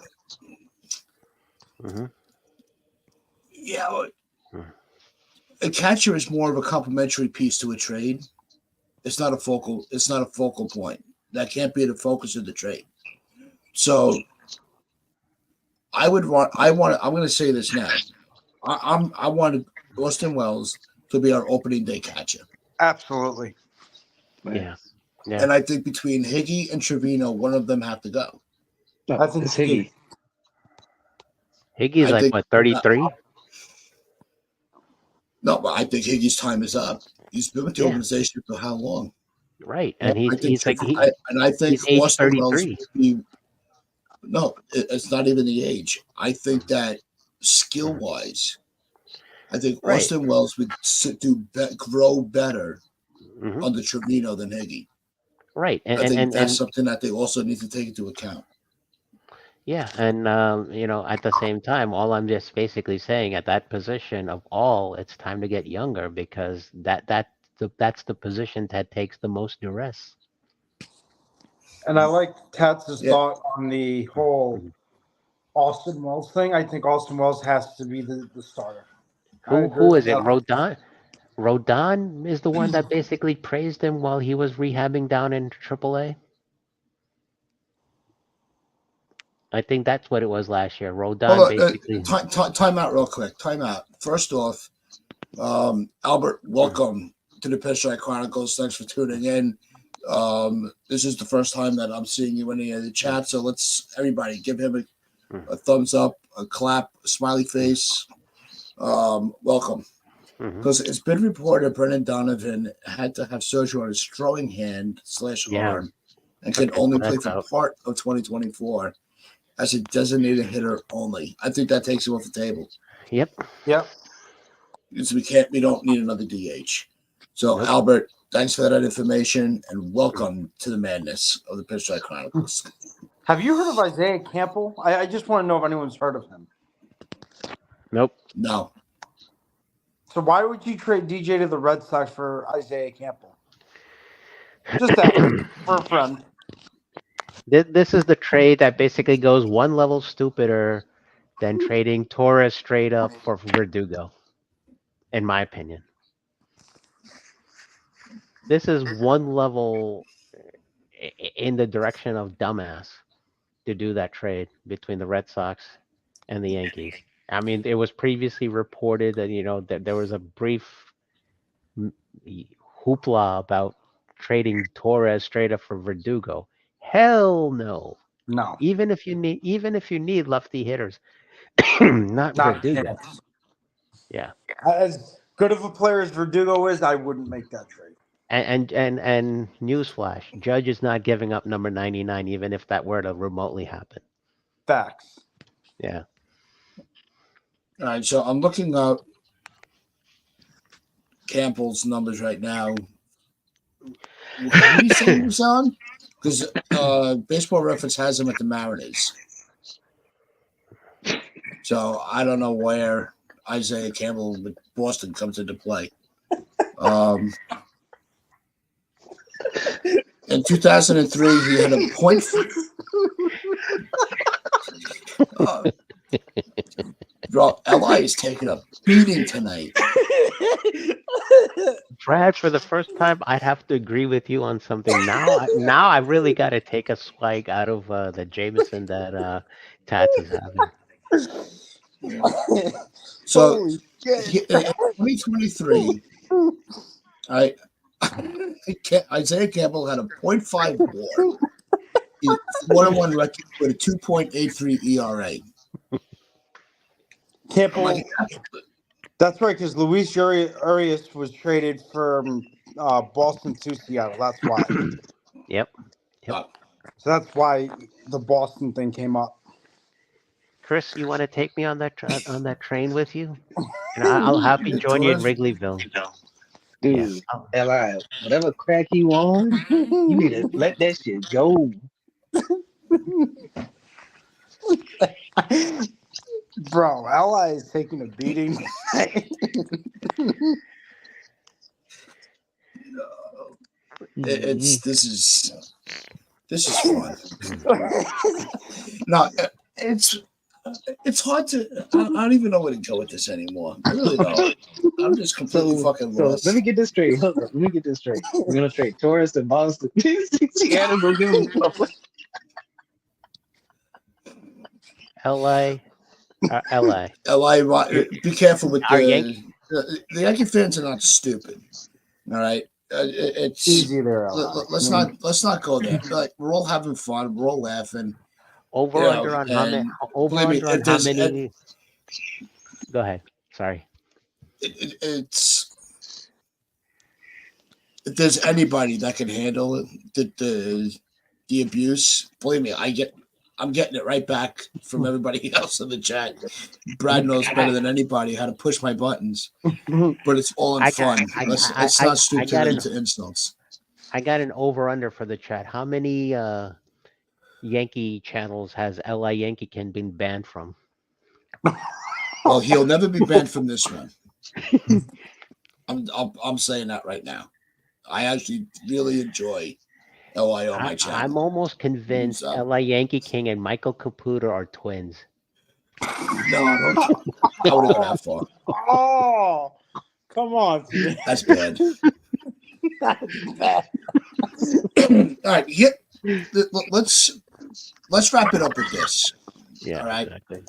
Mhm. yeah, a catcher is more of a complementary piece to a trade. It's not a focal point. That can't be the focus of the trade. So I'm going to say this now. I wanted Austin Wells to be our opening day catcher. Absolutely. Yeah. Yeah. And I think between Higgy and Trevino, one of them have to go. No, I think it's Higgy. Higgy's I like think- what, 33? No, but I think Higgy's time is up. He's been with the Yeah. organization for how long? Right. And I think he's like I think he's age Austin Wells 33. would be. No, it's not even the age. I think that skill wise, I think Right. Austin Wells would grow better Mhm. under Trevino than Higgy. Right. I think And that's something that they also need to take into account. yeah, and at the same time, all I'm just basically saying at that position of all, it's time to get younger because that's the position that takes the most duress. And I like Tatz's Yeah. thought on the whole Austin Wells thing. I think Austin Wells has to be the starter. I agree Who with is it? that. Rodon? Rodon is the one that basically praised him while he was rehabbing down in AAA. I think that's what it was last year. Rodon Hold on, basically. time out real quick. Time out. First off, Albert, welcome to the Pinstripe Chronicles. Thanks for tuning in. This is the first time that I'm seeing you in any of the chat, so let's everybody give him a thumbs up, a clap, a smiley face. Welcome. Because it's been reported Brendan Donovan had to have surgery on his throwing hand / arm and can only play for part of 2024 as a designated hitter only. I think that takes him off the table. Yep. Because we don't need another DH. So Nope. Albert, thanks for that information and welcome to the madness of the Pinstripe Chronicles. Have you heard of Isaiah Campbell? I just want to know if anyone's heard of him. Nope. No. So why would you trade DJ to the Red Sox for Isaiah Campbell? Just that for a friend. This is the trade that basically goes one level stupider than trading Torres straight up for Verdugo, in my opinion. This is one level in the direction of dumbass to do that trade between the Red Sox and the Yankees. I mean, it was previously reported that that there was a brief hoopla about trading Torres straight up for Verdugo. Hell no. No. Even if you need lefty hitters, not Verdugo. Chance. Yeah. As good of a player as Verdugo is, I wouldn't make that trade. And newsflash, Judge is not giving up number 99, even if that were to remotely happen. Facts. Yeah. All right, so I'm looking up Campbell's numbers right now. Who did he say he was on? Because Baseball Reference has him at the Mariners. So I don't know where Isaiah Campbell with Boston comes into play. In 2003, he had a point. Bro, LI is taking a beating tonight. Brad, for the first time, I'd have to agree with you on something. Now I really got to take a swag out of the Jameson that Tats is having. So, in 2023, Isaiah Campbell had a .5 WAR. He's 1-1 record with a 2.83 ERA. Campbell. That's right, because Luis Urias was traded from Boston to Seattle. That's why. Yep. So that's why the Boston thing came up. Chris, you want to take me on that train with you? And I'll happy join you in Wrigleyville. Dude, Li, whatever crack you on, you need to let that shit go. Bro, Li is taking a beating. It's this is fun. No, it's hard to. I don't even know where to go with this anymore. I really don't. I'm just completely fucking lost. let me get this straight. Hold up, let me get this straight. We're gonna trade Torres to Boston. Seattle go give him a play. LA, LA. Be careful with Our the Yankee fans are not stupid. All right, it's Easy there. let's not go there. Like we're all having fun, we're all laughing. Over You know, under on how many? and Over believe me, under on if how there's many? Go ahead. Sorry. it's if there's anybody that can handle it, the abuse, believe me, I'm getting it right back from everybody else in the chat. Brad knows better than anybody how to push my buttons, but it's all in fun. It's not stupidity to insults. I got an over under for the chat. How many Yankee channels has LA Yankee Ken been banned from? Well, he'll never be banned from this one. I'm saying that right now. I actually really enjoy LI on my channel. I'm almost convinced LA Yankee King and Michael Caputo are twins. No, I wouldn't go that far. Oh, come on. That's bad. That's bad. All right, let's wrap it up with this. Yeah. All right. Exactly.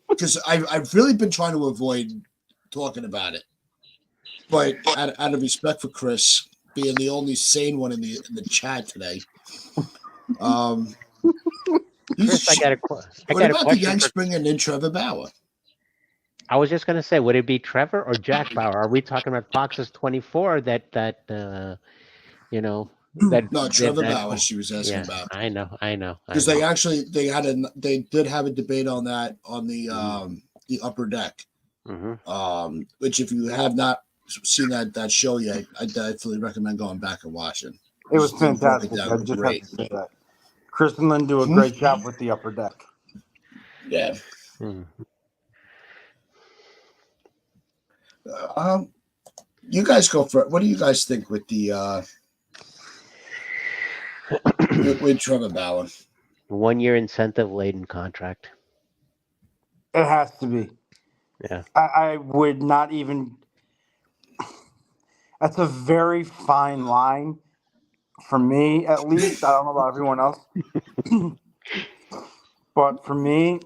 Because I've really been trying to avoid talking about it, but out of respect for Chris being the only sane one in the chat today, Chris, I got a what question. about the Yanks bringing in Trevor Bauer? I was just gonna say, would it be Trevor or Jack Bauer? Are we talking about Fox's 24? That you know that No, Trevor that, Bauer. She was asking about. I know. Because they did have a debate on that on the upper deck. Mm-hmm. Which if you have not seen that show yet, I definitely recommend going back and watching. It was fantastic. I just have to say that. Chris and Lynn do a great job with the upper deck. Yeah. You guys go for it. What do you guys think with the with Trevor Bauer? 1 year incentive laden contract. It has to be. Yeah. I would not even. That's a very fine line for me, at least. I don't know about everyone else. But for me,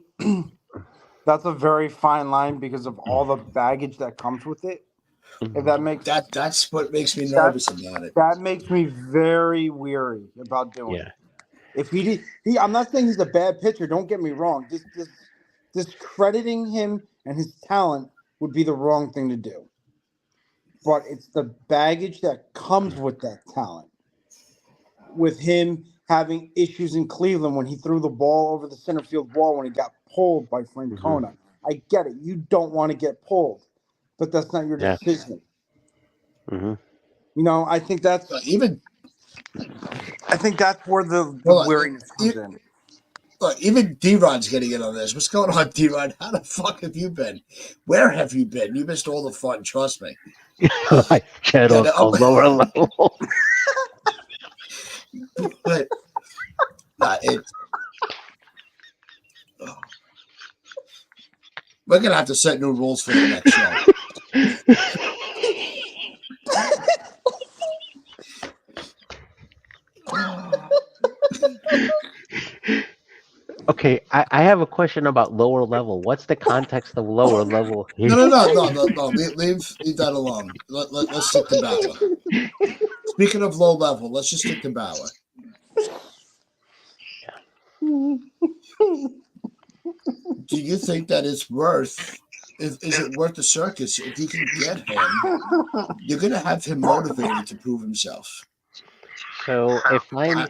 that's a very fine line because of all the baggage that comes with it. If that makes that's what makes me nervous about it. That makes me very weary about doing it. If I'm not saying he's a bad pitcher. Don't get me wrong. Discrediting him and his talent would be the wrong thing to do. But it's the baggage that comes with that talent. With him having issues in Cleveland when he threw the ball over the center field wall when he got pulled by Francona. Mm-hmm. I get it. You don't want to get pulled, but that's not your decision. Mm-hmm. You know, I think that's I think that's where the weariness comes in. Look, even D-Rod's getting in on this. What's going on, D-Rod? How the fuck have you been? Where have you been? You missed all the fun, trust me. Shadows on lower level. But we're gonna have to set new rules for the next show. Okay, I have a question about lower level. What's the context of lower level here? No. Leave that alone. Let's stick to Bauer. Speaking of low level, let's just stick to Bauer. Do you think that it's worth? Is it worth the circus? If you can get him, you're gonna have him motivated to prove himself. So if I'm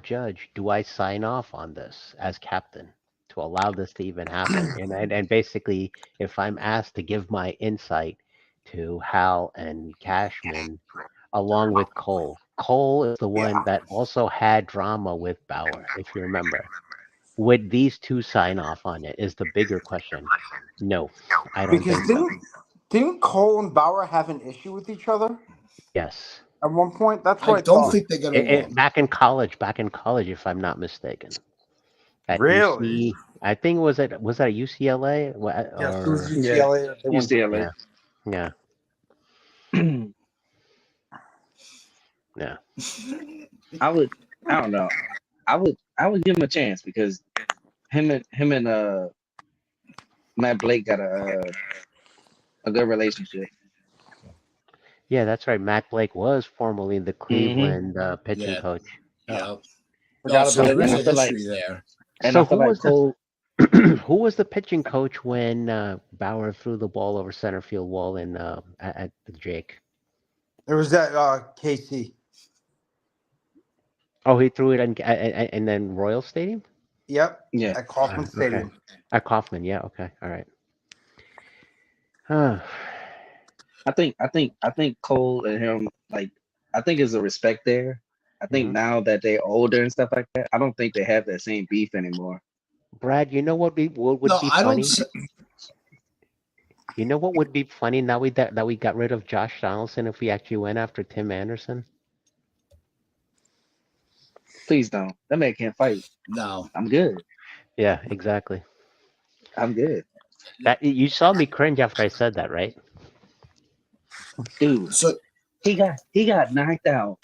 judge, do I sign off on this as captain to allow this to even happen? And basically, if I'm asked to give my insight to Hal and Cashman, along with Cole is the one that also had drama with Bauer, if you remember. Would these two sign off on it? Is the bigger question. No, I don't think so. Didn't Cole and Bauer have an issue with each other Yes. at one point? That's what I I don't thought. think they get along. Back in college, if I'm not mistaken. At Really? UC, I think was at UCLA Yes, it was or Yeah, UCLA. They went to- UCLA. yeah. Yeah. I don't know. I would give him a chance because him and Matt Blake got a good relationship. Yeah, that's right. Matt Blake was formerly the Cleveland pitching Yeah, coach. yeah. Forgot No, so about there is and I a that. feel like history there. and So I feel like Cole. who was the pitching coach when Bauer threw the ball over center field wall in at the Jake? There was that KC. Oh, he threw it and then Royal Stadium? Yep, Yeah, at Kauffman Okay. Stadium. At Kaufman, yeah, okay. All right. Huh. I think Cole and him, like, I think there's a respect there. I think Mhm. now that they're older and stuff like that, I don't think they have that same beef anymore. Brad, you know what would No, be I don't. funny? You know what would be funny now that we got rid of Josh Donaldson if we actually went after Tim Anderson? Please don't. That man can't fight. No. I'm good. Yeah, exactly. I'm good. That you saw me cringe after I said that, right? Dude, So he got knocked out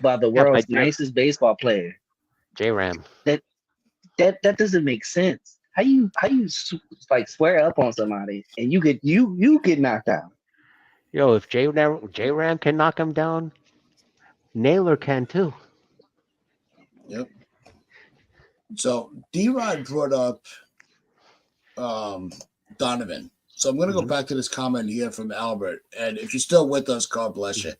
by the Yeah, by world's nicest baseball player. J Ram. That doesn't make sense. Like swear up on somebody and you get knocked out. Yo, if J Ram can knock him down, Naylor can too. yep. So D-Rod brought up Donovan. So I'm going to go Mhm. back to this comment here from Albert. And if you're still with us, God bless you.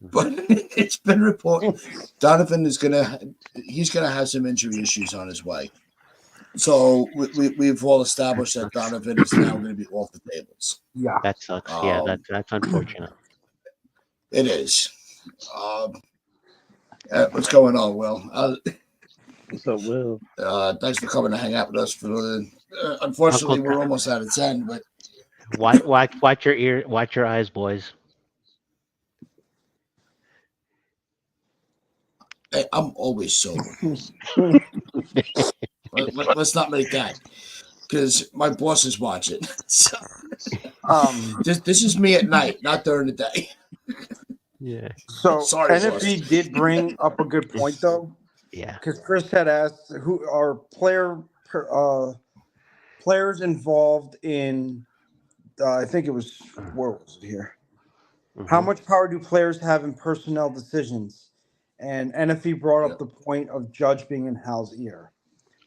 But it's been reported Donovan is he's gonna have some injury issues on his way. So we've all established that Donovan is now going to be off the tables. Yeah. That sucks. Yeah, Um, that's unfortunate. It is. What's going on, Will? So Will, Thanks for coming to hang out with us. Unfortunately, Uncle, we're almost out of 10, but watch your eyes, boys. hey, I'm always sober. Let's not make that, because my boss is watching. So, this is me at night, not during the day. Yeah. So Sorry, NFB did bring up a good point though, Yeah. because Chris had asked who are players involved in. I think it was where was it here? How Mhm. much power do players have in personnel decisions? And NFE brought up Yep. the point of Judge being in Hal's ear.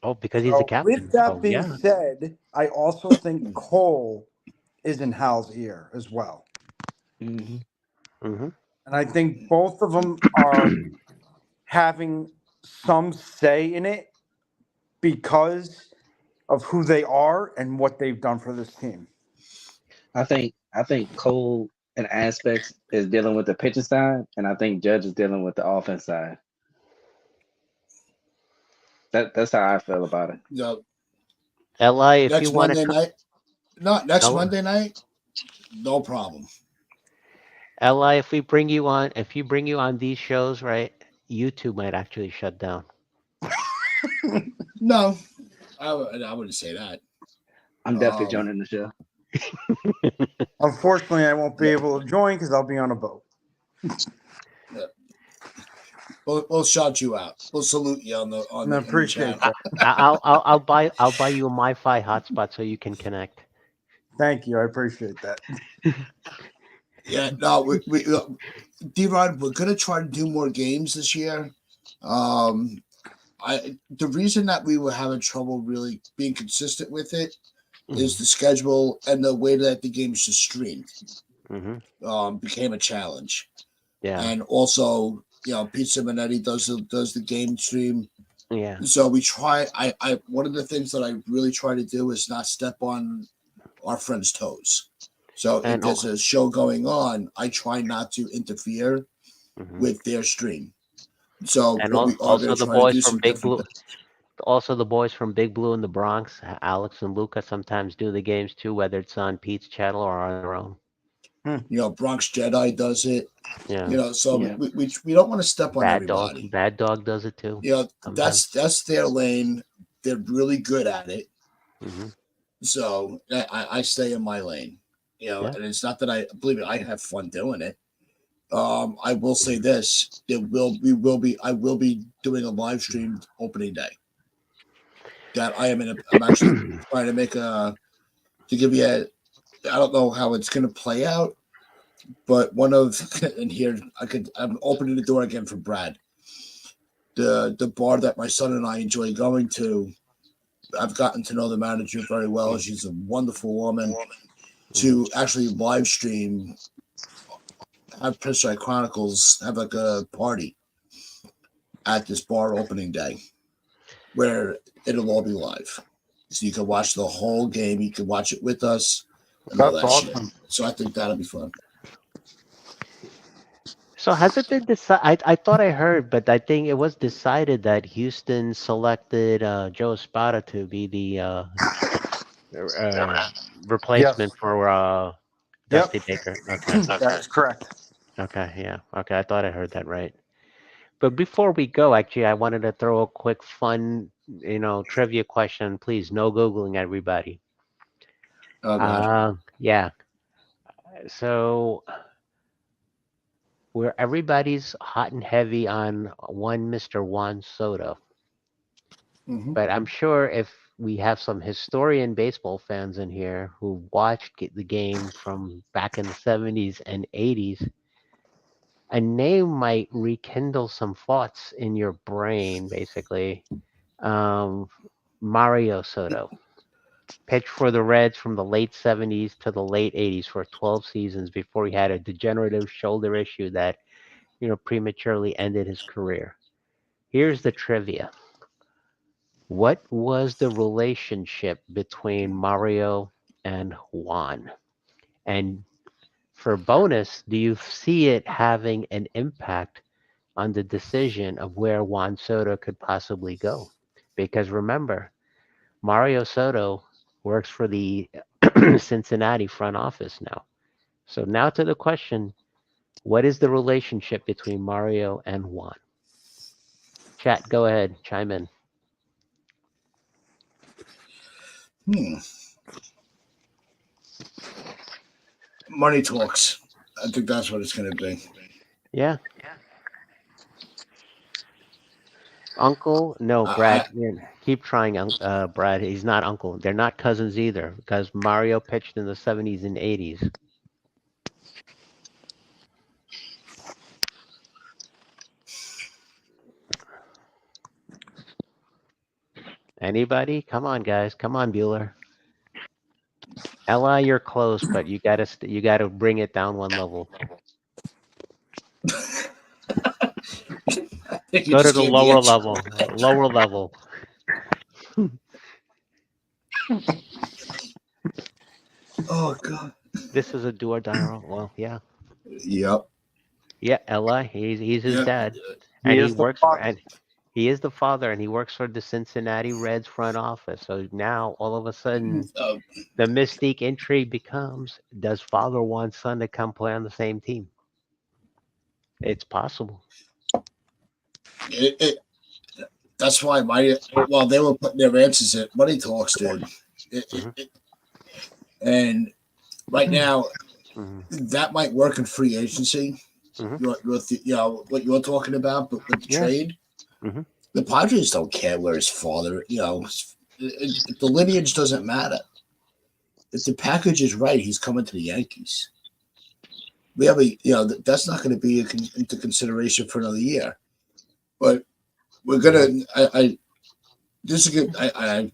Oh, because he's a So with captain. that So being yeah. said, I also think Cole is in Hal's ear as well. hmm Hmm. And I think both of them are having some say in it because of who they are and what they've done for this team. I think Cole in aspects is dealing with the pitching side, and I think Judge is dealing with the offense side. That's how I feel about it. Li, if you Next want Monday to, night, not next L- Monday night, no problem. Li, if you bring you on these shows, right? YouTube might actually shut down. No, I wouldn't say that. I'm definitely joining the show. Unfortunately, I won't be able to join because I'll be on a boat. We'll shout you out. We'll salute you on the I in the appreciate channel. that. I'll buy you a MiFi hotspot so you can connect. Thank you. I appreciate that. Yeah, no, we D-Rod, we're gonna try to do more games this year. The reason that we were having trouble really being consistent with it is the schedule and the way that the games just streamed. Became a challenge. Yeah. And also, Pete Simonetti does the game stream. Yeah. So we try. I one of the things that I really try to do is not step on our friends' toes. So if And there's a show going on, I try not to interfere with their stream. So and we are also going to the try to boys do from some Big different Blue. things. Also, the boys from Big Blue in the Bronx, Alex and Luca, sometimes do the games too, whether it's on Pete's channel or on their own. Bronx Jedi does it. Yeah. So Yeah. we don't want to step on Bad Dog. everybody. Bad Dog does it too. Sometimes. That's their lane. They're really good at it. Hmm. So I stay in my lane. And it's not that I believe it. I have fun doing it. I will say this: I will be doing a live stream opening day. That I'm actually trying to make to give you I don't know how it's going to play out, but and here I'm opening the door again for Brad. The bar that my son and I enjoy going to, I've gotten to know the manager very well. She's a wonderful woman. To actually live stream, have Pinstripe Chronicles have like a party at this bar opening day, where it'll all be live, so you can watch the whole game. You can watch it with us. And all That's that awesome. shit. So I think that'll be fun. So has it been decided? I thought I heard, but I think it was decided that Houston selected Joe Espada to be the replacement Yes. for Dusty Baker. Okay. That's correct. Okay. Yeah. Okay. I thought I heard that right. But before we go, actually, I wanted to throw a quick fun, trivia question. Please, no Googling, everybody. Oh god. Yeah. So where everybody's hot and heavy on one Mr. Juan Soto. Mm-hmm. But I'm sure if we have some historian baseball fans in here who watched the game from back in the 70s and 80s, a name might rekindle some thoughts in your brain, basically. Um, Mario Soto pitched for the Reds from the late 70s to the late 80s for 12 seasons before he had a degenerative shoulder issue that, prematurely ended his career. Here's the trivia. What was the relationship between Mario and Juan? And for bonus, do you see it having an impact on the decision of where Juan Soto could possibly go? Because remember, Mario Soto works for the Cincinnati front office now. So now to the question, what is the relationship between Mario and Juan? Chat, go ahead, chime in. Money talks. I think that's what it's going to be. Yeah. Uncle? No, Brad. Keep trying, Brad. He's not uncle. They're not cousins either because Mario pitched in the 70s and 80s. Anybody? Come on, guys. Come on, Bueller. Ella, you're close, but you gotta bring it down one level. Go to the lower level. Lower level. Oh god. This is a do or die roll. Well, yeah. Yep. Yeah, Ella, he's his dad. And He is the father. and he is the father and he works for the Cincinnati Reds front office. So now all of a sudden the mystique intrigue becomes, does father want son to come play on the same team? It's possible. That's why while they were putting their answers in, Money Talks, dude. And right now, that might work in free agency. What you're talking about, but with the trade, the Padres don't care where his father. The lineage doesn't matter. If the package is right, he's coming to the Yankees. We have that's not going to be into consideration for another year. But we're gonna. This is good.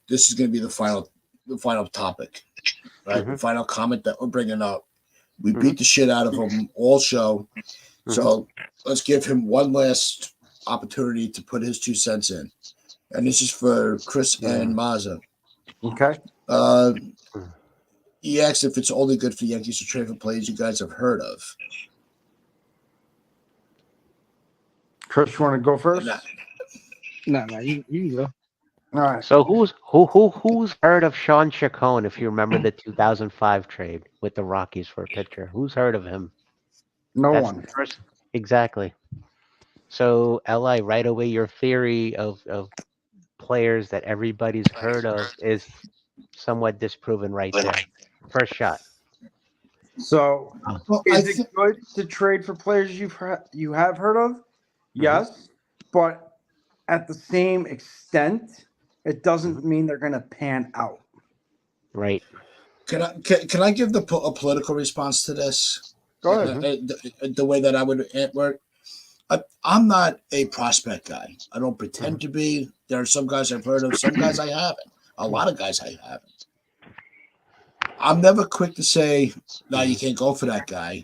This is going to be the final topic, right? The final comment that we're bringing up. We beat the shit out of him all show. So let's give him one last opportunity to put his 2 cents in. And this is for Chris and Mazza. Okay. He asked if it's only good for Yankees to trade for players you guys have heard of. Chris, you want to go first? No, you can go. All right. So who's heard of Sean Chacon? If you remember the 2005 trade with the Rockies for a pitcher, who's heard of him? No That's one. the first. Exactly. So Li, right away, your theory of players that everybody's heard of is somewhat disproven right there. First shot. So, Well, is it good to trade for players you have heard of? Yes, but at the same extent, it doesn't mean they're going to pan out. Right. can I give a political response to this? Go ahead. The way that I would work. I'm not a prospect guy. I don't pretend to be. There are some guys I've heard of, some guys I haven't. A lot of guys I haven't. I'm never quick to say, no, you can't go for that guy.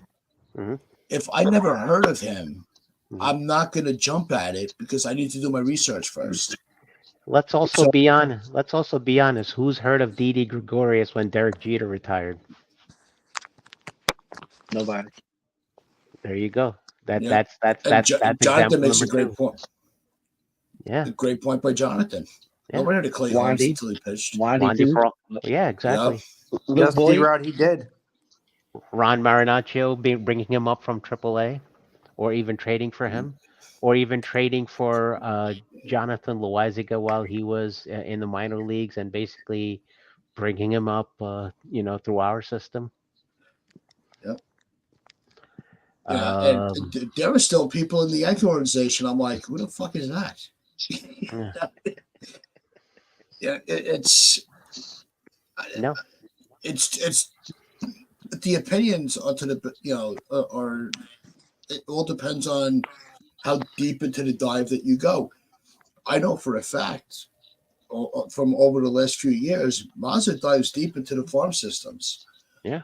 If I never heard of him, I'm not going to jump at it because I need to do my research first. Let's also be honest. Who's heard of Didi Gregorius when Derek Jeter retired? Nobody. There you go. That's Jonathan example makes number a great 2. point. Yeah. A great point by Jonathan. Yeah. Nobody had a Clay Holmes until he pitched. Wandy too. Yeah, exactly. Yes, D-Rod, he did. Ron Marinaccio bringing him up from AAA, or even trading for him, or even trading for Jonathan Loaiziga while he was in the minor leagues, and basically bringing him up, through our system. Yep. Yeah, and there were still people in the Yankee organization. I'm like, who the fuck is that? Yeah, it's the opinions onto the or it all depends on how deep into the dive that you go. I know for a fact from over the last few years, Mazda dives deep into the farm systems. Yeah.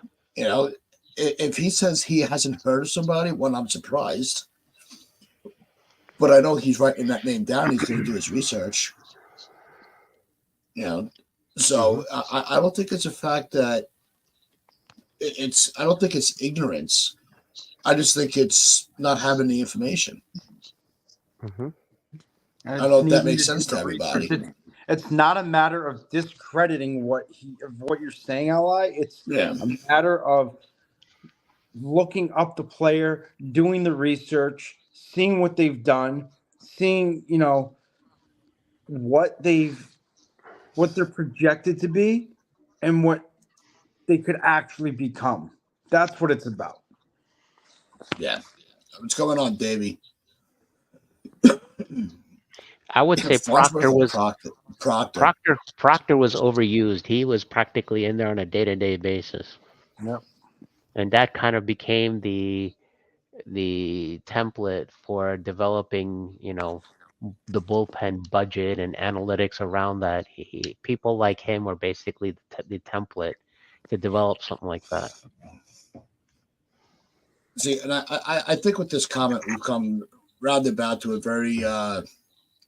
If he says he hasn't heard of somebody, well, I'm surprised. But I know he's writing that name down. He's going to do his research. So I don't think it's a fact that I don't think it's ignorance. I just think it's not having the information. I don't know if that makes sense to everybody. It's not a matter of discrediting what you're saying, Li. It's a matter of looking up the player, doing the research, seeing what they've done, seeing what they're projected to be, and what they could actually become. That's what it's about. Yeah. What's going on, Davey? I would say Proctor was overused. He was practically in there on a day-to-day basis. Yep. And that kind of became the template for developing, the bullpen budget and analytics around that. People like him were basically the template to develop something like that. See, and I think with this comment, we've come roundabout to a very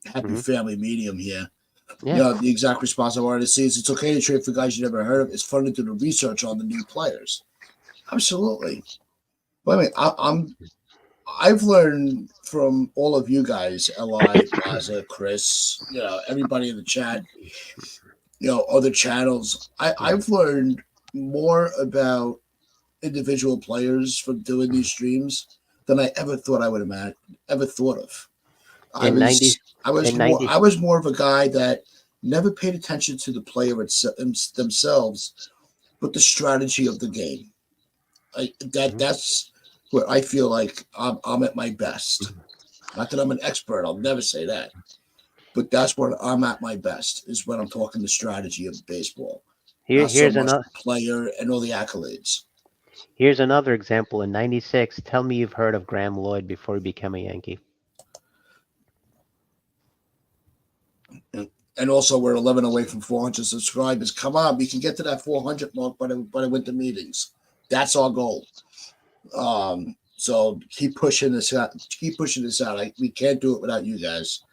happy family medium here. Yeah. The exact response I wanted to see is it's okay to trade for guys you never heard of. It's fun to do the research on the new players. Absolutely. But I mean, I've learned from all of you guys, Li, Plaza, Chris, everybody in the chat, other channels. I've learned more about individual players from doing these streams than I ever thought I would have ever thought of. I was more of a guy that never paid attention to the player themselves, but the strategy of the game. That's where I feel like I'm at my best. Not that I'm an expert, I'll never say that. But that's where I'm at my best, is when I'm talking the strategy of baseball. Here's another player and all the accolades. Here's another example. In '96, tell me you've heard of Graham Lloyd before he became a Yankee. And also, we're 11 away from 400 subscribers. Come on, we can get to that 400 mark by the winter meetings. That's our goal. So keep pushing this out. We can't do it without you guys.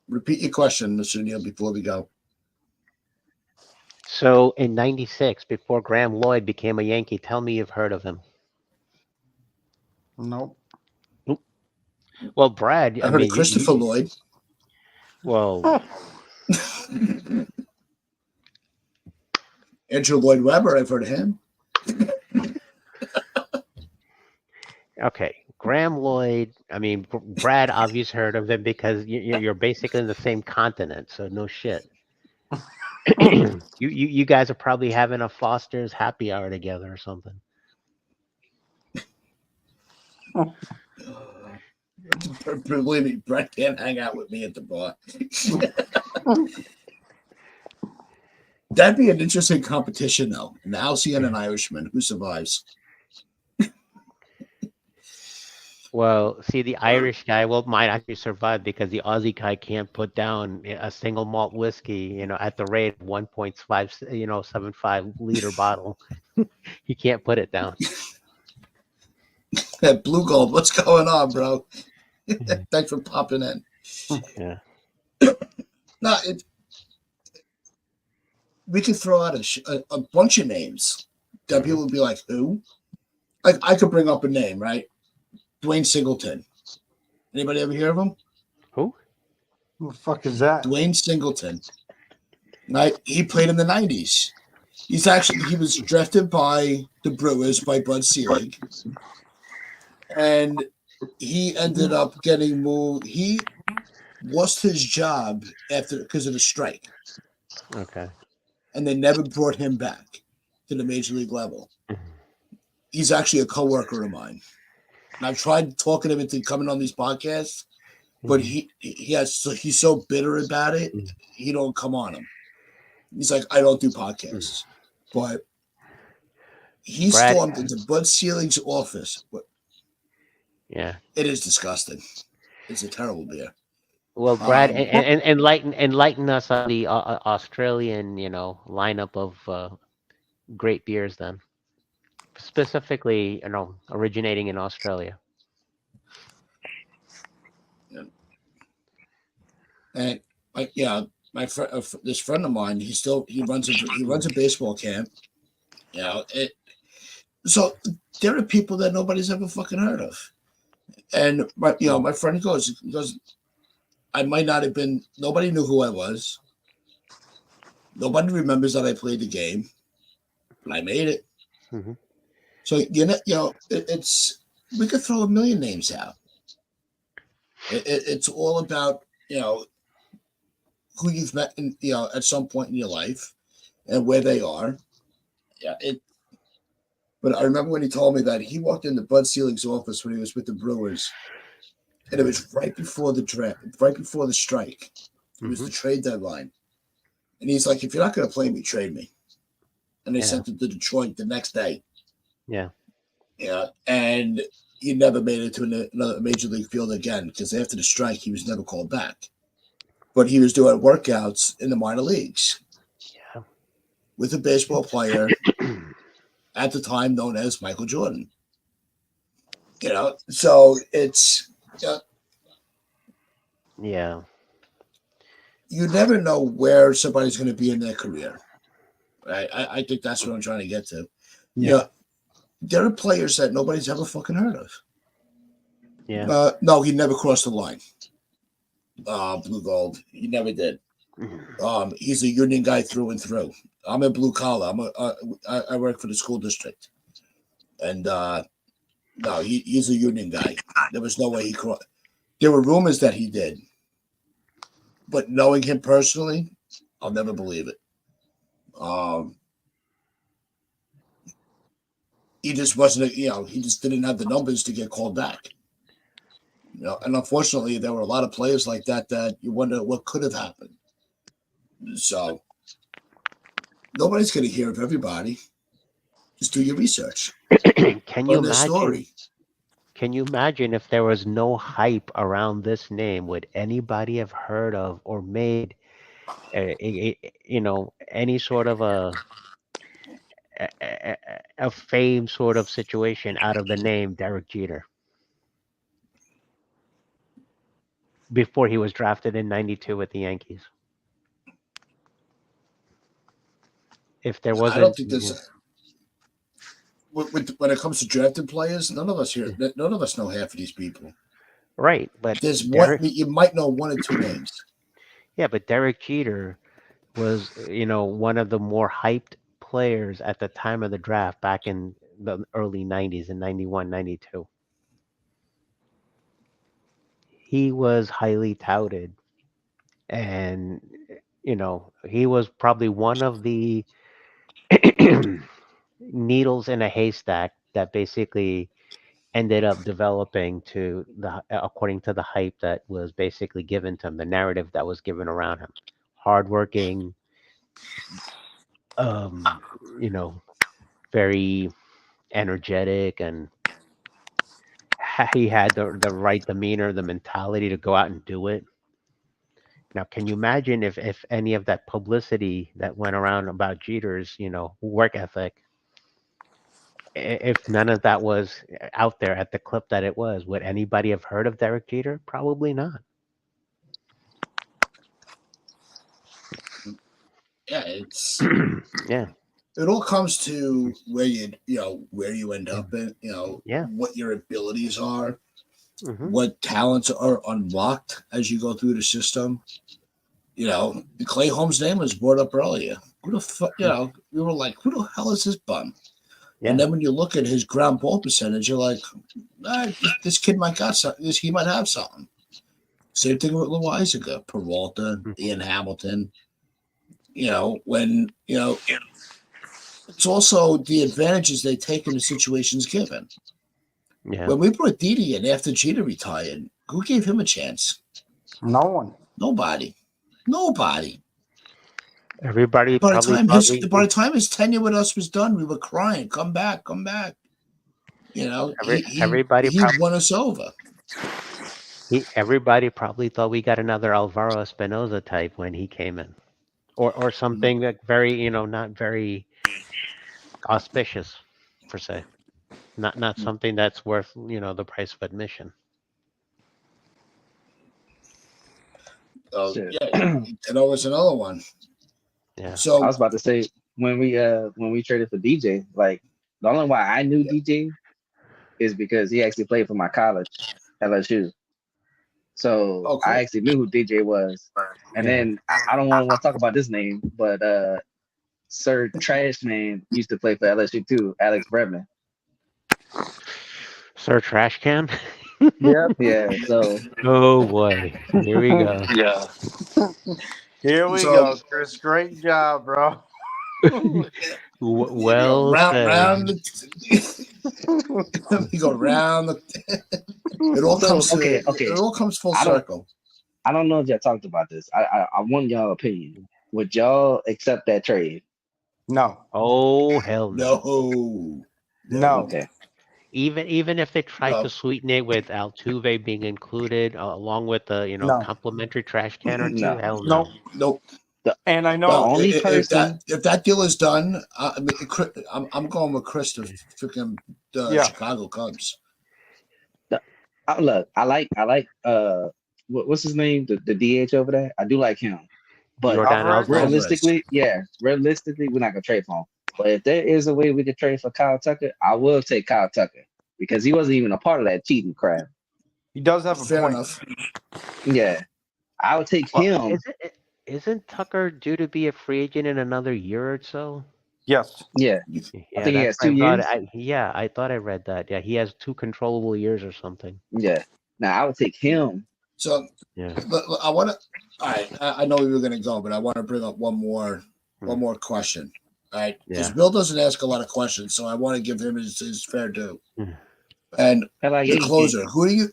Repeat your question, Mr. Neal, before we go. So in '96, before Graham Lloyd became a Yankee, tell me you've heard of him. Nope. Well, Brad, I heard of Christopher Lloyd. Well, Andrew Lloyd Webber, I've heard of him. okay. Graham Lloyd. I mean, Brad obviously heard of him because you're basically in the same continent, so no shit. You guys are probably having a Foster's happy hour together or something. Believe me, Brett can't hang out with me at the bar. That'd be an interesting competition, though. An Aussie and an Irishman. Who survives? Well, see, the Irish guy might actually survive because the Aussie guy can't put down a single malt whiskey, at the rate of 1.5, 75 liter bottle. He can't put it down. Blue Gold, what's going on, bro? Thanks for popping in. Yeah. No, we could throw out a bunch of names that people would be like, who? I could bring up a name, right? Dwayne Singleton. Anybody ever hear of him? Who? Who the fuck is that? Dwayne Singleton. Right? He played in the 90s. He was drafted by the Brewers by Bud Selig. And he ended up getting moved. He lost his job because of the strike. Okay. And they never brought him back to the major league level. He's actually a coworker of mine. And I've tried talking him into coming on these podcasts, but he's so bitter about it, he don't come on them. He's like, I don't do podcasts. But he stormed into Bud Selig's office. Yeah. It is disgusting. It's a terrible beer. Well, Brad, and enlighten us on the Australian, lineup of great beers then. Specifically, originating in Australia. Yeah. And this friend of mine, he runs a baseball camp. So there are people that nobody's ever fucking heard of. And my friend goes, I might not have been. Nobody knew who I was. Nobody remembers that I played the game, but I made it. Mm-hmm. So it's we could throw a million names out. It's all about who you've met at some point in your life and where they are. Yeah. But I remember when he told me that he walked into Bud Selig's office when he was with the Brewers, and it was right before the draft, right before the strike. It was the trade deadline, and he's like, "If you're not going to play me, trade me." And they sent him to Detroit the next day. Yeah. Yeah, and he never made it to another major league field again because after the strike, he was never called back. But he was doing workouts in the minor leagues. Yeah. With a baseball player at the time known as Michael Jordan. So it's yeah. You never know where somebody's going to be in their career. Right? I think that's what I'm trying to get to. Yeah. There are players that nobody's ever fucking heard of. Yeah. No, he never crossed the line. Blue Gold. He never did. He's a union guy through and through. I'm a blue collar. I work for the school district. And no, he's a union guy. There was no way he crossed. There were rumors that he did. But knowing him personally, I'll never believe it. He just wasn't, he just didn't have the numbers to get called back. And unfortunately, there were a lot of players like that you wonder what could have happened. So nobody's going to hear of everybody. Just do your research. Can you imagine? Can you imagine if there was no hype around this name? Would anybody have heard of or made, any sort of a fame sort of situation out of the name Derek Jeter before he was drafted in '92 with the Yankees? If there wasn't, I don't think there's. When it comes to drafted players, none of us know half of these people. Right, but there's one. You might know one or two names. Yeah, but Derek Jeter was, one of the more hyped players at the time of the draft back in the early 90s in 91, 92. He was highly touted, and he was probably one of the needles in a haystack that basically ended up developing to according to the hype that was basically given to him, the narrative that was given around him. Hardworking, um, you know, very energetic, and he had the right demeanor, the mentality to go out and do it. Now, can you imagine if any of that publicity that went around about Jeter's, work ethic, if none of that was out there at the clip that it was, would anybody have heard of Derek Jeter? Probably not. Yeah, it's Yeah. it all comes to where where you end up in, Yeah. what your abilities are, Hmm. what talents are unlocked as you go through the system. Clay Holmes' name was brought up earlier. Who the fuck, we were like, who the hell is this bum? Yeah. And then when you look at his ground ball percentage, you're like, this kid might got something. He might have something. Same thing with Loizaga, Peralta, Ian Hamilton. When it's also the advantages they take in the situations given. Yeah. When we brought Didi in after Jeter retired, who gave him a chance? No one. Nobody. Everybody By the probably time thought his tenure with us was done, we were crying, come back. everybody He won us over. everybody probably thought we got another Alvaro Espinoza type when he came in, or something that very, not very auspicious per se, not something that's worth, the price of admission. Shit. Yeah, Tano was another one. Yeah. So I was about to say when we traded for DJ, like the only why I knew DJ is because he actually played for my college, LSU. So I cool. actually knew who DJ was. And Yeah. then I don't want to talk about this name, but Sir Trash Man used to play for LSU too, Alex Bregman. Sir Trash Can. Yep. Yeah, so Oh boy, here we go. Yeah. Here we So- go, Chris. Great job, bro. Well round said. we go round the. It all So, comes okay. It all comes full I don't- circle. I don't know if y'all talked about this. I want y'all opinion. Would y'all accept that trade? No. Oh hell no. No. Okay. Even if they tried No. to sweeten it with Altuve being included, along with the No. complimentary trash can or two, No. hell no. Nope. Nope. And I know No, only if person- that deal is done, I'm going with Chris to freaking Yeah. Chicago Cubs. Look, I like what's his name? The DH over there. I do like him. But Jordan Alvarez? Alvarez. realistically, we're not gonna trade for him. But if there is a way we could trade for Kyle Tucker, I will take Kyle Tucker because he wasn't even a part of that cheating crap. He does have a Fair point. enough. Yeah, I would take him. Isn't Tucker due to be a free agent in another year or so? Yes. Yeah, Yeah, think he that's has 2 what I years. thought. I thought I read that. Yeah, he has 2 controllable years or something. Yeah. Now I would take him. So Yeah. I want to. All right, I know we were going to go, but I want to bring up one more question. All right, because Yeah. Bill doesn't ask a lot of questions, so I want to give him his fair due. Hmm. And I like the Yankee closer, King.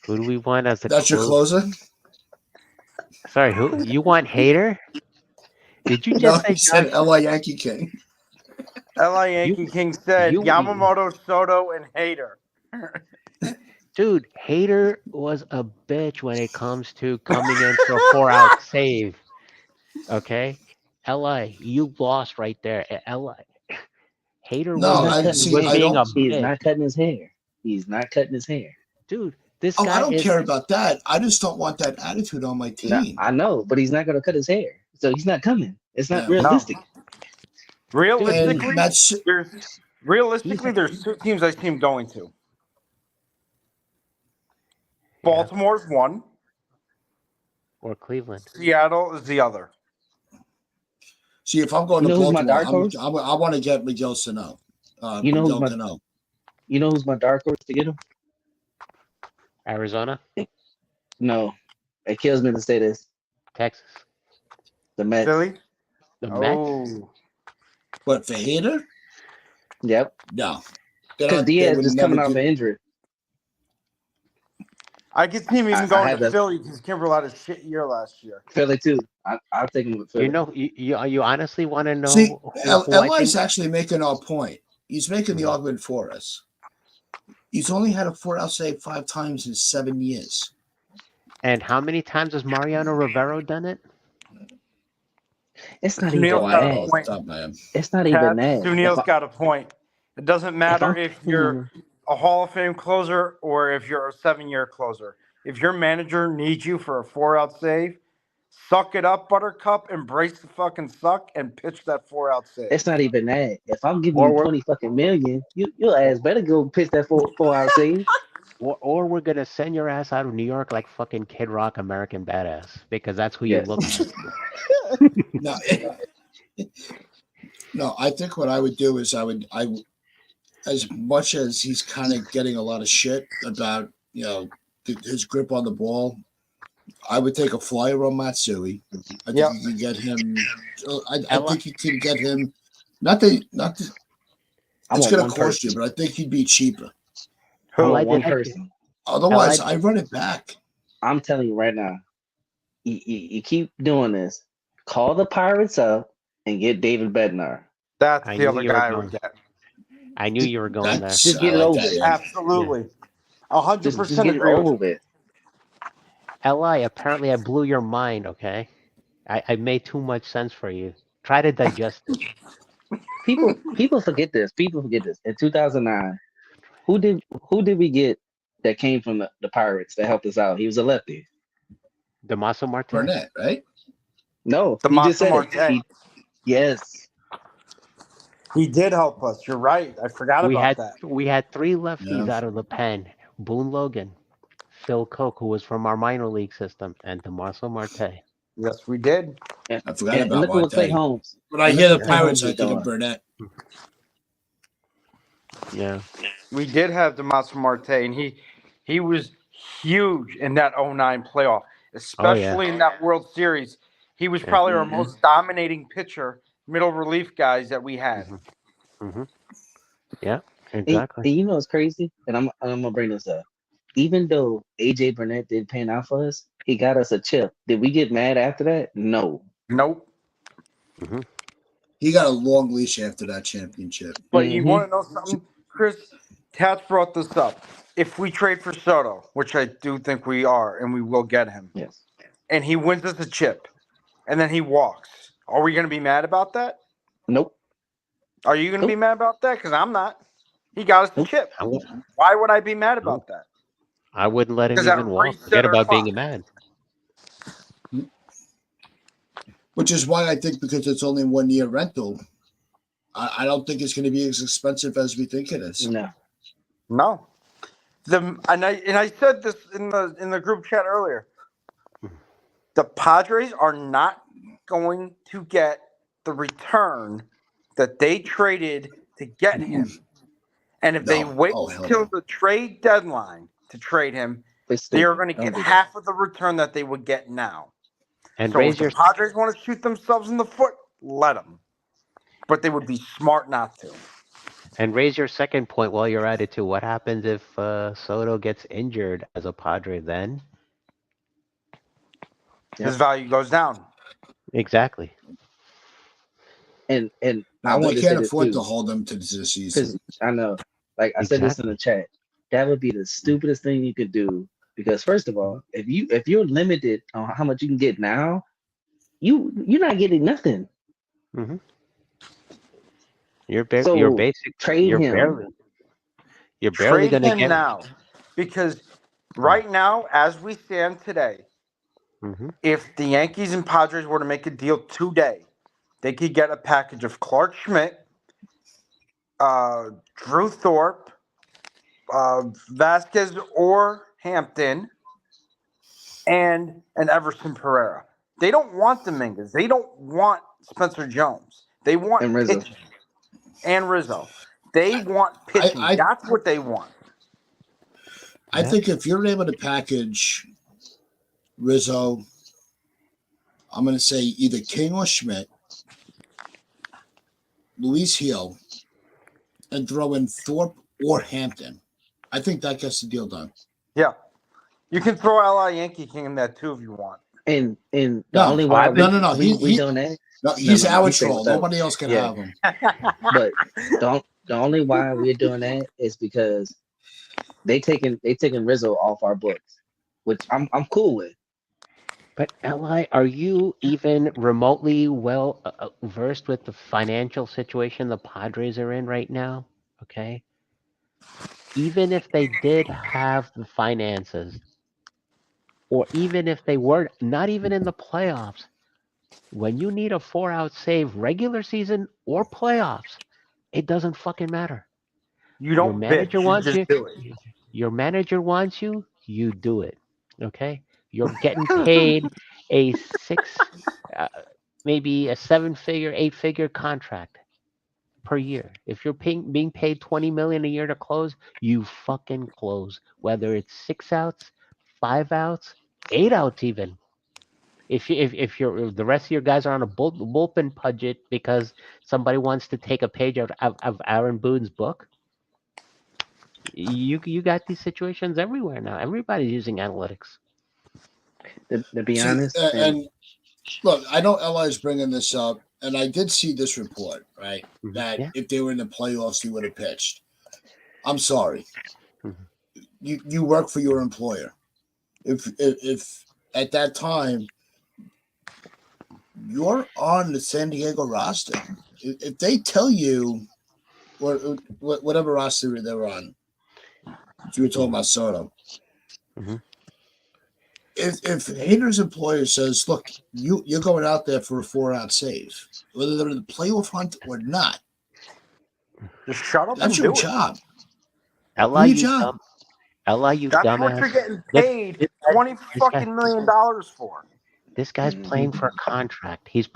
Who do we want as the that's your closer? Sorry, who you want? Hater? Did you No, just he say said LA Yankee King. LA Yankee King said you- Yamamoto, Soto, and Hader. Dude, Hater was a bitch when it comes to coming in for a 4-out save. Okay? LA, you lost right there. LA. Hater No, was being a He's bitch. not cutting his hair. He's not cutting his hair. Dude, this Oh, guy I don't is care about that. I just don't want that attitude on my No, team. I know, but he's not gonna cut his hair, so he's not coming. It's not No. realistic. Realistically, And Matt's there's 2 teams I see him going to. Baltimore's one. or Cleveland. Seattle is the other. See, if I'm going You to know who's my Baltimore, dark horse? I want to get Miguel Sano. You know who's Miguel my Cano. You know who's my dark horse to get him? Arizona, No, it kills me to say this. Texas, The Mets. Philly? the Mets. Oh. But for Hader, Yep. no. Because They Diaz would just never coming off do. an injury. I could see him even I going had to that Philly because Kimbrel had a shit year last year. Philly too. I'll take him with Philly. You know, you honestly want to know See, who I Eli's think? actually making our point. He's making the argument for us. He's only had a 4-out save 5 times in 7 years. And how many times has Mariano Rivero done it? It's not Sunil's even got a that. point. Top man. It's not even that. Sunil's got a point. It doesn't matter if you're a Hall of Fame closer or if you're a 7-year closer. If your manager needs you for a 4-out save, suck it up, Buttercup, embrace the fucking suck, and pitch that 4-out save. It's not even that. If I'm giving Or you we're- 20 fucking million, your ass better go pitch that 4-out save. Or we're gonna send your ass out of New York like fucking Kid Rock, American Badass, because that's who you Yes. look like. No, no. I think what I would do is as much as he's kind of getting a lot of shit about his grip on the ball, I would take a flyer on Matsui. I think you can get him. I think you could get him. Not that it's going to cost you, but I think he'd be cheaper. I want one person. Otherwise, I run it back. I'm telling you right now, you keep doing this. Call the Pirates up and get David Bednar. That's I the knew other you were guy I going- would get. I knew you were going there. Just get it over with. Absolutely. 100% Just get it agree over with you. with. Li, apparently I blew your mind, okay? I made too much sense for you. Try to digest it. People forget this. People forget this. In 2009, who did we get that came from the Pirates that helped us out? He was a lefty. Damaso Marte? Burnett, right? No, The he just said Marte. it. Yes. He did help us. You're right. I forgot about that. We had 3 lefties Yeah. out of the pen. Boone Logan, Phil Koch, who was from our minor league system, and Damaso Marte. Yes, we did. And, I forgot and about look at what Clay Marte. Holmes. When I look hear what the Clay Pirates, Holmes I is think doing. of Burnett. Yeah. We did have Damaso Marte, and he was huge in that 09 playoff, especially in that World Series. He was probably our most dominating pitcher, middle relief guys that we had. Mm-hmm. Yeah, exactly. And you know what's crazy? And I'm gonna bring this up. Even though AJ Burnett didn't pan out for us, he got us a chip. Did we get mad after that? No. Nope. Mm-hmm. He got a long leash after that championship. But you want to know something, Chris? Tats brought this up. If we trade for Soto, which I do think we are, and we will get him, Yes. and he wins us a chip, and then he walks, are we going to be mad about that? Nope. Are you going to be mad about that? Because I'm not. He got us the chip. I would, Why would I be mad about that? I wouldn't let him Because that even walk. reset Forget our about clock. being mad. Which is why I think because it's only 1 year rental, I don't think it's going to be as expensive as we think it is. No. And I said this in the group chat earlier. The Padres are not going to get the return that they traded to get him. And if they wait till the trade deadline to trade him, they are going to get half of the return that they would get now. And so if the Padres want to shoot themselves in the foot, let them. But they would be smart not to. And raise your second point while you're at it too. What happens if Soto gets injured as a Padre then? His value goes down. Exactly. And No, I want they to say can't this afford too, to hold them to the season. I know. Like I said this in the chat. That would be the stupidest thing you could do. Because first of all, if you're limited on how much you can get now, you're not getting nothing. Mm-hmm. You're basically trade him. You're barely going to get now, because right now, as we stand today, if the Yankees and Padres were to make a deal today, they could get a package of Clark Schmidt, Drew Thorpe, Vasquez or Hampton, and an Everson Pereira. They don't want Dominguez. They don't want Spencer Jones. They want And Rizzo. pitching. And Rizzo. They want pitching. That's what they want. I think if you're able to package Rizzo, I'm going to say either King or Schmidt, Luis Hill, and throw in Thorpe or Hampton. I think that gets the deal done. Yeah. You can throw L.I. Yankee King in that too if you want. And the only why we doing that. No, he's our troll. troll. Nobody else can have him. But the only why we're doing that is because they taking Rizzo off our books, which I'm cool with. But Li, are you even remotely well versed with the financial situation the Padres are in right now? Okay. Even if they did have the finances, or even if they were not even in the playoffs, when you need a 4-out save, regular season or playoffs, it doesn't fucking matter. You don't Your manager bitch. wants You you. just do it. Your manager wants you. You do it. Okay. You're getting paid a maybe a 7-figure, 8-figure contract per year. If you're being paid $20 million a year to close, you fucking close. Whether it's 6 outs, 5 outs, 8 outs, even. If you're the rest of your guys are on a bullpen budget because somebody wants to take a page out of Aaron Boone's book, you got these situations everywhere now. Everybody's using analytics. To be honest, and look, I know Ella is bringing this up, and I did see this report, right? Mm-hmm. That if they were in the playoffs, he would have pitched. I'm sorry. Mm-hmm. You work for your employer. If at that time you're on the San Diego roster, if they tell you whatever roster they're on, you were talking about Soto. Mm-hmm. If Hader's employer says, "Look, you're going out there for a 4-out save, whether they're in the playoff hunt or not, just shut up. That's and your do job. LI, your job. LI, That's dumbass. what you're getting paid $20 million for. This guy's playing for a contract. He was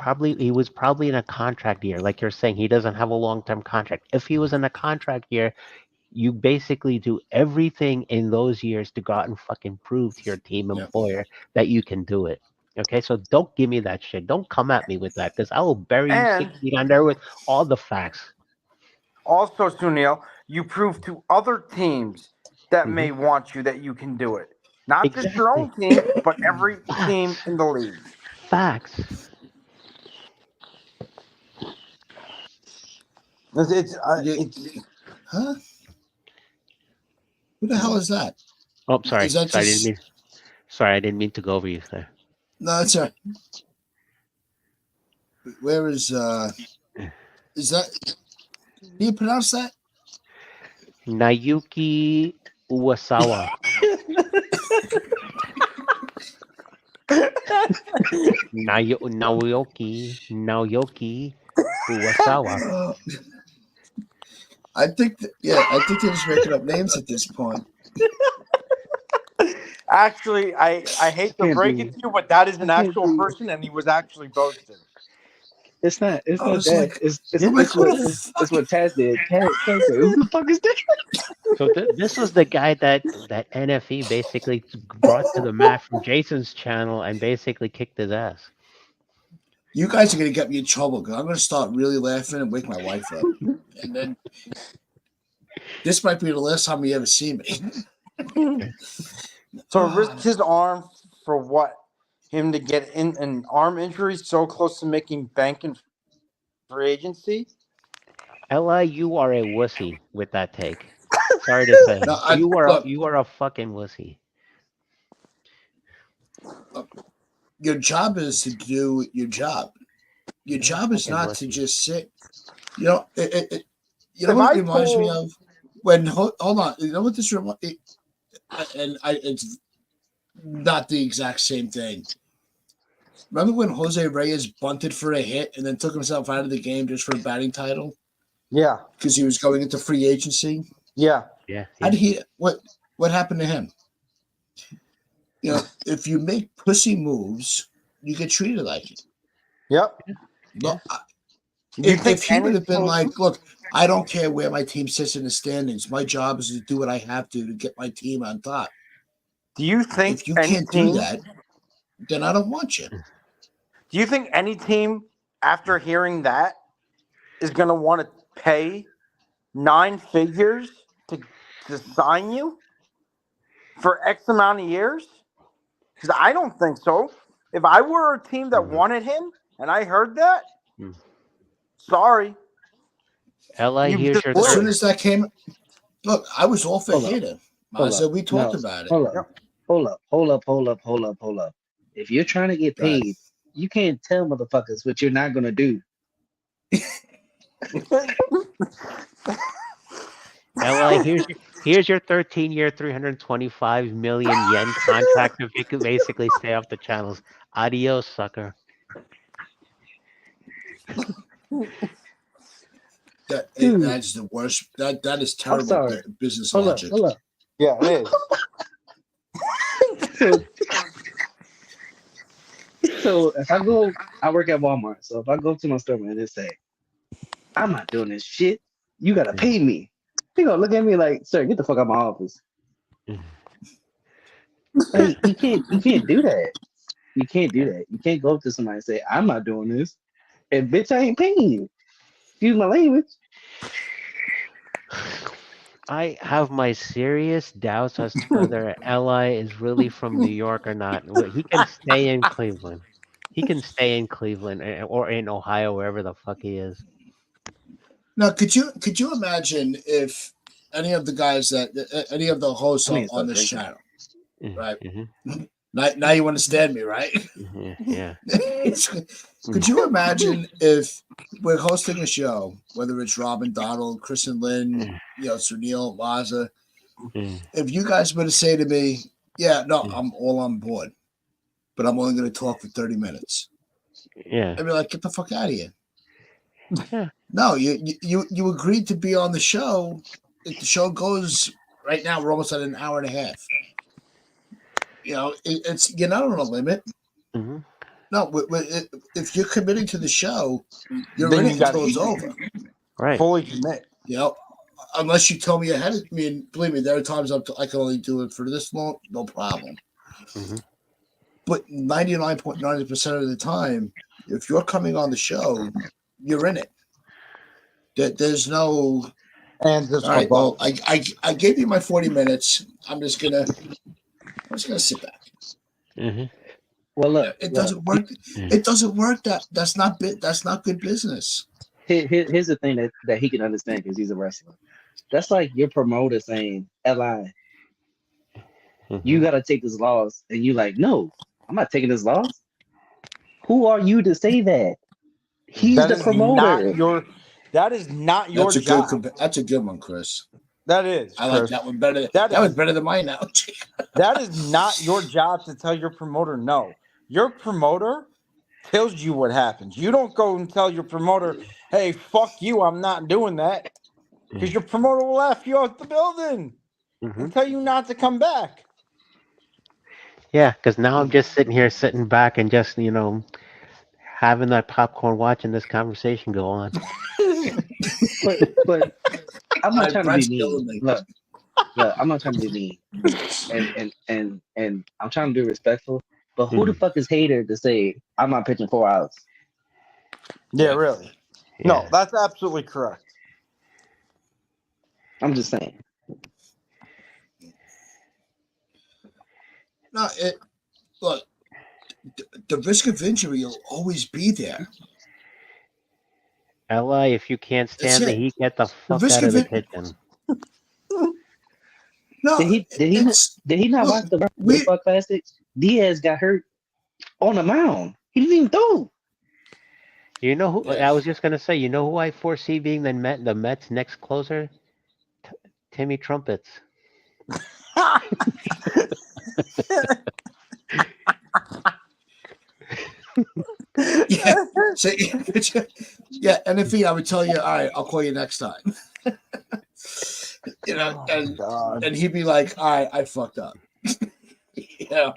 probably in a contract year, like you're saying. He doesn't have a long-term contract. If he was in a contract year, you basically do everything in those years to go out and fucking prove to your team employer that you can do it. Okay, so don't give me that shit. Don't come at me with that, because I will bury you 6 feet under with all the facts. Also, Sunil, you prove to other teams that may want you that you can do it. Not just your own team, but every team in the league. Facts. Huh? Who the hell is that? Oh, sorry. Is that Sorry, I didn't mean to go over you there. No, that's all right. Where is that? Can you pronounce that? Nayuki Uwasawa. Naoki Uwasawa. I think they're just making up names at this point. Actually, I hate to break it to you, but that is an actual person, and he was actually boasted. It's not that. Like, it's what Taz did. Taz said, "Who the fuck is that?" So this was the guy that NFE basically brought to the mat from Jason's channel and basically kicked his ass. You guys are going to get me in trouble because I'm going to start really laughing and wake my wife up. And then this might be the last time you ever see me. So risked his arm for what? Him to get in an arm injury so close to making bank in free agency? Ella, you are a wussy with that take. Sorry to say. No, you are a fucking wussy. Your job is to do your job. Your job is not to just sit. You know, what it reminds me of? When hold on, you know what this reminds? It's not the exact same thing. Remember when Jose Reyes bunted for a hit and then took himself out of the game just for a batting title? Yeah, because he was going into free agency. Yeah. Yeah. How did he? What happened to him? You know, if you make pussy moves, you get treated like it. Yep. Look, You if he would any have been team- like, look, I don't care where my team sits in the standings. My job is to do what I have to get my team on top. do you think If you any can't team, do that, then I don't want you. do you think any team after hearing that is going to want to pay 9 figures to sign you for X amount of years? Because I don't think so. If I were a team that wanted him and I heard that, sorry. Li, You here's just your As blew soon it. as that came, look, I was all for Hold up. Hater. Hold So up. we talked No, about it. hold up. Yep. Hold up. If you're trying to get Go ahead. paid, you can't tell motherfuckers what you're not gonna do. Li, here's your 13-year, 325 million yen contract if you could basically stay off the channels. Adios, sucker. Dude. That's the worst. That is I'm terrible sorry. business Hold logic. up. Yeah, it is. So if I work at Walmart. So if I go to my store and they say, I'm not doing this shit, you gotta pay me. They gonna look at me like, sir, get the fuck out of my office. Like you can't do that. You can't do that. You can't go up to somebody and say, I'm not doing this. And bitch, I ain't paying you. Excuse my language. I have my serious doubts as to whether Li is really from New York or not. He can stay in Cleveland. He can stay in Cleveland or in Ohio, wherever the fuck he is. Now, could you imagine if any of the guys any of the hosts I need to on start this drinking. channel, right? Mhm. Now you understand me, right? Yeah. Could you imagine if we're hosting a show, whether it's Robin, Donald, Chris and Lynn, Sunil, Maza, if you guys were to say to me, yeah, no, I'm all on board, but I'm only going to talk for 30 minutes. Yeah. I'd be like, get the fuck out of here. Yeah. No, you agreed to be on the show. If the show goes right now, we're almost at an hour and a half. It's you're not on a limit. Mm-hmm. No, if you're committing to the show, you're Then in you it gotta until it's eat. over. Right. Fully commit. Unless you tell me ahead of me, and believe me, there are times I can only do it for this long, no problem. Mm-hmm. But 99.9% of the time, if you're coming on the show, you're in it. There's no. And just All right. Well, I gave you my 40 minutes. I'm just gonna sit back. Mm-hmm. Well, look, It doesn't work. It doesn't work. That's not good business. Here's the thing that he can understand because he's a wrestler. That's like your promoter saying, "Li, you gotta take this loss," and you like, "No, I'm not taking this loss." Who are you to say that? He's the promoter. That is not your That's a job. That's a good one, Chris. That is. I like Chris. that one better. That was better than my analogy. That is not your job to tell your promoter no. Your promoter tells you what happens. You don't go and tell your promoter, hey, fuck you, I'm not doing that. Because your promoter will laugh you out the building and tell you not to come back. Yeah, because now I'm just sitting back and just, having that popcorn watching this conversation go on. but I'm not trying to Brad's be killing mean. me. Look, I'm not trying to be mean. And I'm trying to be respectful. But who the fuck is Hater to say I'm not pitching 4 outs? Yeah, really. Yeah. No, that's absolutely correct. I'm just saying. No, look. The risk of injury will always be there. Li, if you can't stand the heat, get the fuck out of the kitchen. No, Did he not watch the Baseball Classic? Diaz got hurt on the mound. He didn't even throw. You know who? I was just gonna say. You know who I foresee being the Mets' next closer? Timmy Trumpets. Yeah. So, yeah, and if I would tell you, all right, I'll call you next time. And he'd be like, all right, I fucked up. Yeah.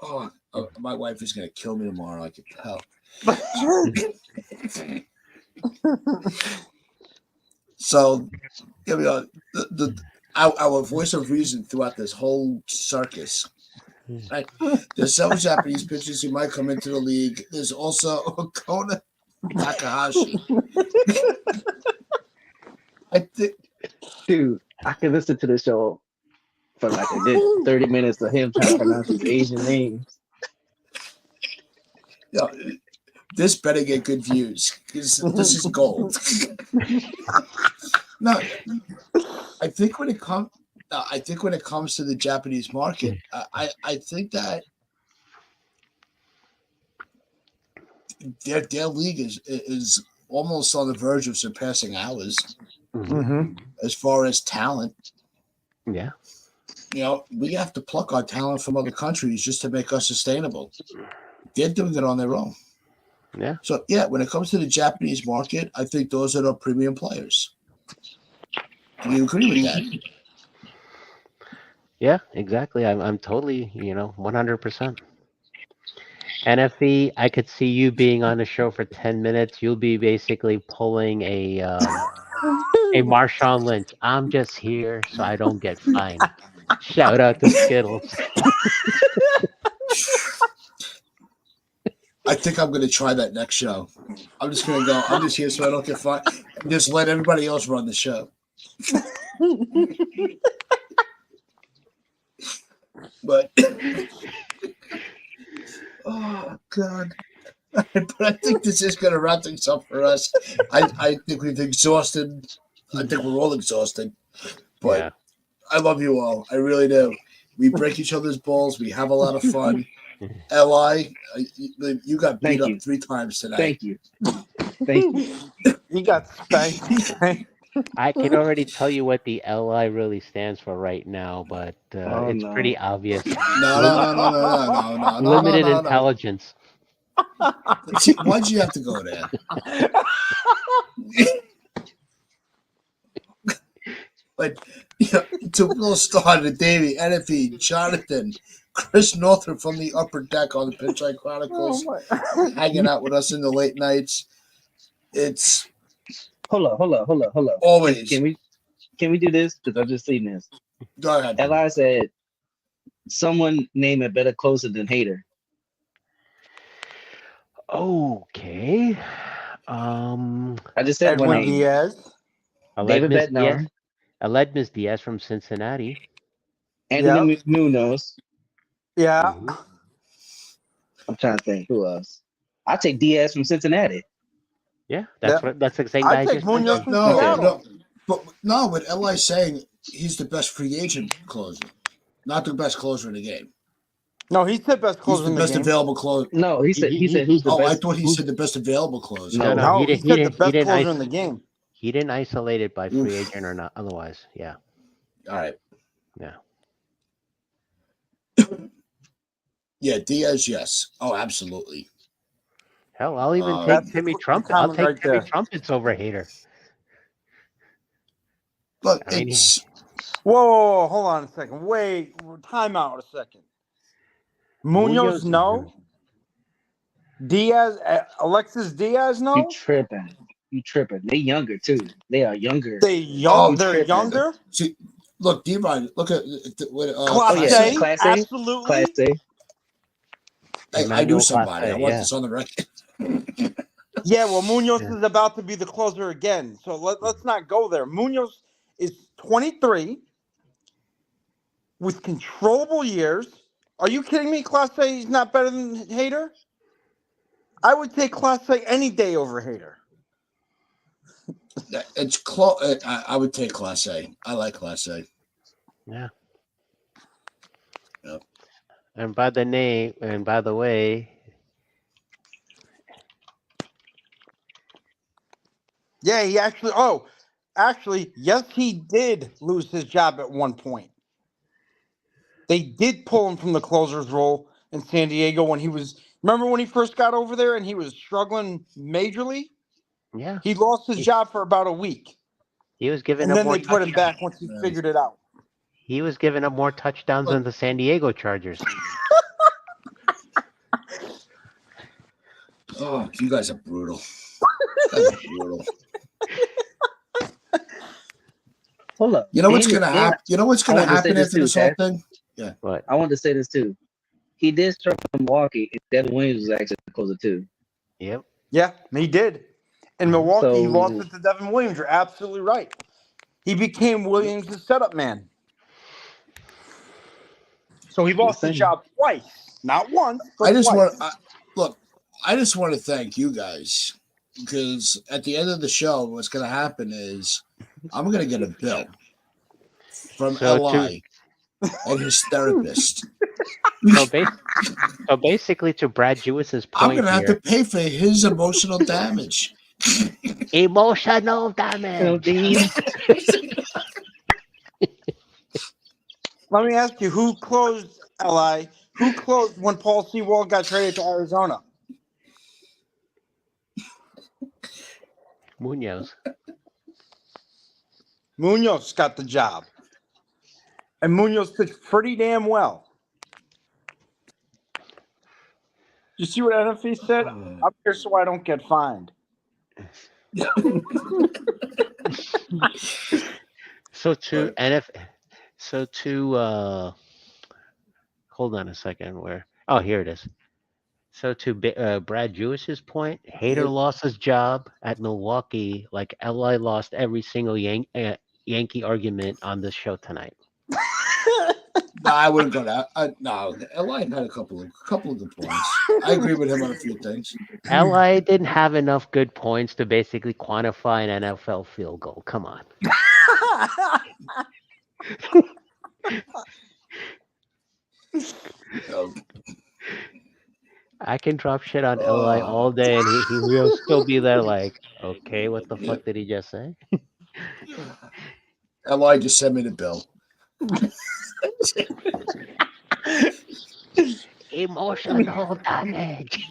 Oh, my wife is gonna kill me tomorrow. I can tell. So, here we are. Our voice of reason throughout this whole circus. Right? There's several Japanese pitchers who might come into the league. There's also Kona Takahashi. I think, Dude, I can listen to the show for like a good 30 minutes of him trying to pronounce these Asian names. you know, this better get good views because this is gold. No, I think when it comes to the Japanese market, I think that their league is almost on the verge of surpassing ours as far as talent. Yeah. You know, we have to pluck our talent from other countries just to make us sustainable. They're doing it on their own. Yeah. So yeah, when it comes to the Japanese market, I think those are the premium players. Do you agree with that? Yeah, exactly. I'm totally, 100%. NFE, I could see you being on the show for 10 minutes. You'll be basically pulling a Marshawn Lynch. I'm just here so I don't get fined. Shout out to Skittles. I think I'm going to try that next show. I'm just going to go. I'm just here so I don't get fined. Just let everybody else run the show. But oh God. But I think this is going to wrap things up for us. I think we've exhausted. I think we're all exhausted. But Yeah. I love you all. I really do. We break each other's balls. We have a lot of fun. Li, you got beat up 3 times today. Thank you. Thank you. He got spanked. I can already tell you what the LI really stands for right now, but it's pretty obvious. No. Limited intelligence. See, why'd you have to go there? But to Will Starr, to Davey, NFE, Jonathan, Chris Northrup from the upper deck on the Pinstripe Chronicles, hanging out with us in the late nights. It's Hold up. always. Can we do this? Because I've just seen this. Go ahead. Eli said, someone name a better closer than Hater. Okay. I just said one Edwin name. Diaz. David Aledmus Diaz. Bednar. Aledmus Diaz from Cincinnati. Anthony Munoz. Yeah. I'm trying to think who else. I'll take Diaz from Cincinnati. Yeah, that's the same guy I I take just Munoz mentioned. from Seattle. But Eli's saying he's the best free agent closer, not the best closer in the game. No, he said best He's closer the in the best game. available closer. No, he said who's the Oh, best. I thought he said the best available closer. No, he said the best closer in the game. He didn't isolate it by free agent or not. Otherwise, yeah. All right. Yeah. Yeah, Diaz, yes. Oh, absolutely. Hell, I'll even That's take Timmy the Trumpet. I'll comment take right Timmy there. Trumpets over Hater. But I mean, it's Whoa, hold on a second. Wait, time out a second. Munoz, no. Diaz, Alexis Diaz, no. You tripping. They younger too. They are younger. They're younger. see, look, D-Ryan, look at what Class A, Class A? absolutely. Class A. I knew Emmanuel somebody. Clase, I want yeah. this on the record. Yeah, well, Munoz is about to be the closer again, so let's not go there. Munoz is 23 with controllable years. Are you kidding me? Class A is not better than Hater? I would take Class A any day over Hater. It's close. I would take Class A. I like Class A. Yeah. Yep. And by the way, Yeah, he actually, yes, he did lose his job at one point. They did pull him from the closer's role in San Diego remember when he first got over there and he was struggling majorly? yeah, He lost his job for about a week. he was given And a then more they put him touch- back once he figured it out. He was giving up more touchdowns than the San Diego Chargers. Oh, you guys are brutal. You guys are brutal. Hold up. You know what's gonna happen? You know what's gonna wanted to say happen this after too, this whole Ted. thing? What? I wanted to say this too. He did start from Milwaukee, and Devin Williams was actually closer too. Yep. Yeah, he did. In Milwaukee, he So- lost it to Devin Williams. You're absolutely right. He became Williams' setup man. So he lost the job twice, not once. But I just twice. I just want to thank you guys because at the end of the show, what's going to happen is I'm going to get a bill from LI and his therapist. So basically, to Brad Jewis's I'm point going to have here, to pay for his emotional damage. emotional damage. Let me ask you, who closed LI? Who closed when Paul Sewald got traded to Arizona? Munoz. Munoz got the job. And Munoz pitched pretty damn well. You see what NFE said? I'm here so I don't get fined. So to hold on a second. Here it is. So to Brad Jewis's point, Hader lost his job at Milwaukee like Li lost every single Yankee argument on this show tonight. No, I wouldn't go that. No, LI had a couple of good points. I agree with him on a few things. Li didn't have enough good points to basically quantify an NFL field goal. Come on. I can drop shit on Li all day, and he will still be there. Like, okay, what the fuck did he just say? LI just sent me the bill. Emotional damage.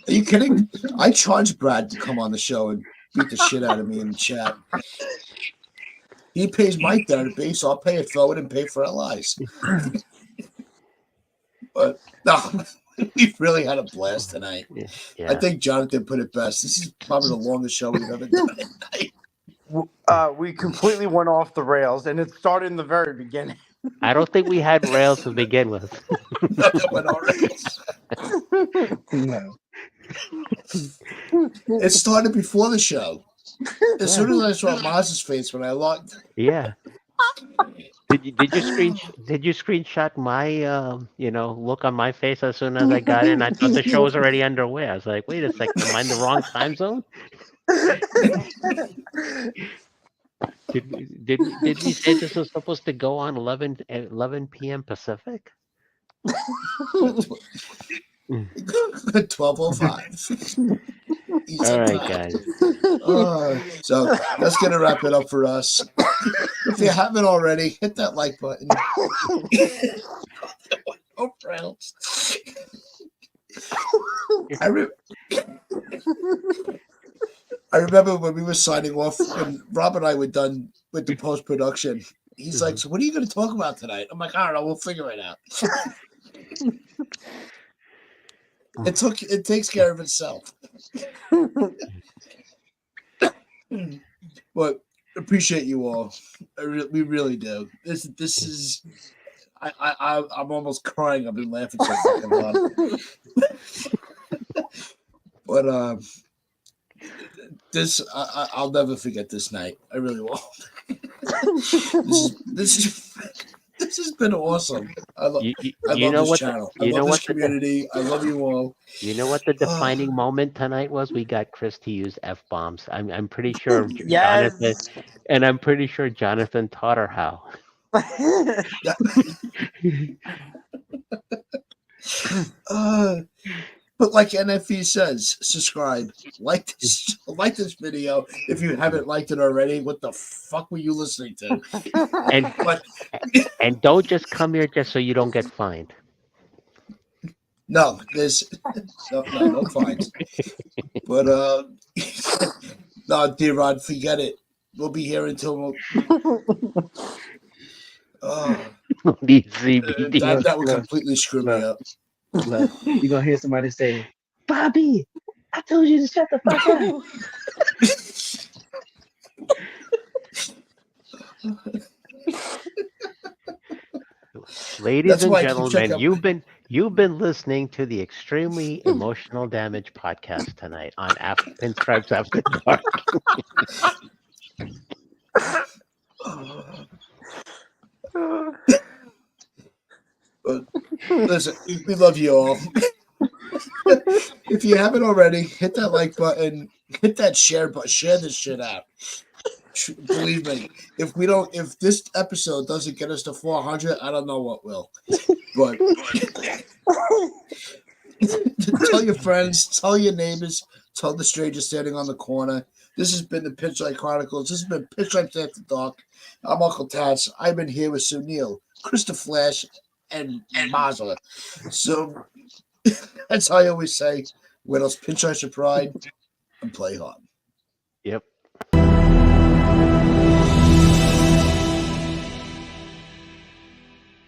Are you kidding? I charged Brad to come on the show and beat the shit out of me in the chat. He pays my therapy, so I'll pay it forward and pay for LI's. But no, we really had a blast tonight. Yeah. I think Jonathan put it best. This is probably the longest show we've ever done tonight. We completely went off the rails, and it started in the very beginning. I don't think we had rails to begin with. That went all right. No. It started before the show. As soon as I saw Maz's face when I logged. Yeah. Did you screenshot my look on my face as soon as I got in? I thought the show was already underway. I was like, wait a second, am I in the wrong time zone? Did we say this was supposed to go on 11 p.m. Pacific? 12:05. All right, guys. So that's gonna wrap it up for us. If you haven't already, hit that like button. Oh, Browns. I remember when we were signing off, and Rob and I were done with the post production. He's like, "So what are you going to talk about tonight?" I'm like, "I don't know. We'll figure it out." It takes care of itself. But appreciate you all. We really do. This is. I'm almost crying. I've been laughing so fucking hard. But I'll never forget this night. I really won't. This has been awesome. I love this channel. I love this community. I love you all. You know what the defining moment tonight was? We got Chris to use F-bombs. I'm pretty sure Jonathan, and I'm pretty sure Jonathan taught her how. But like NFE says, subscribe, like this video if you haven't liked it already. What the fuck were you listening to? And don't just come here just so you don't get fined. No, there's no fines. But no, dear Rod, forget it. We'll be here until Oh, These CBD. that would Look, completely screw me look. up. Look, you're gonna hear somebody say, Bobby, I told you to shut the fuck up. Ladies That's and why I keep gentlemen, checking. you've been listening to the Extremely Emotional Damage podcast tonight on Pinstripes After Dark. But listen, we love you all. If you haven't already, hit that like button, hit that share button, share this shit out. Believe me, if this episode doesn't get us to 400, I don't know what will. But tell your friends, tell your neighbors, tell the stranger standing on the corner. This has been the Pinstripe Chronicles. This has been Pinstripes After Dark. I'm Uncle Tats. I've been here with Sunil, Krista Flash, and Mazza. So that's how I always say, where those pinstripes are pride and play hard. Yep.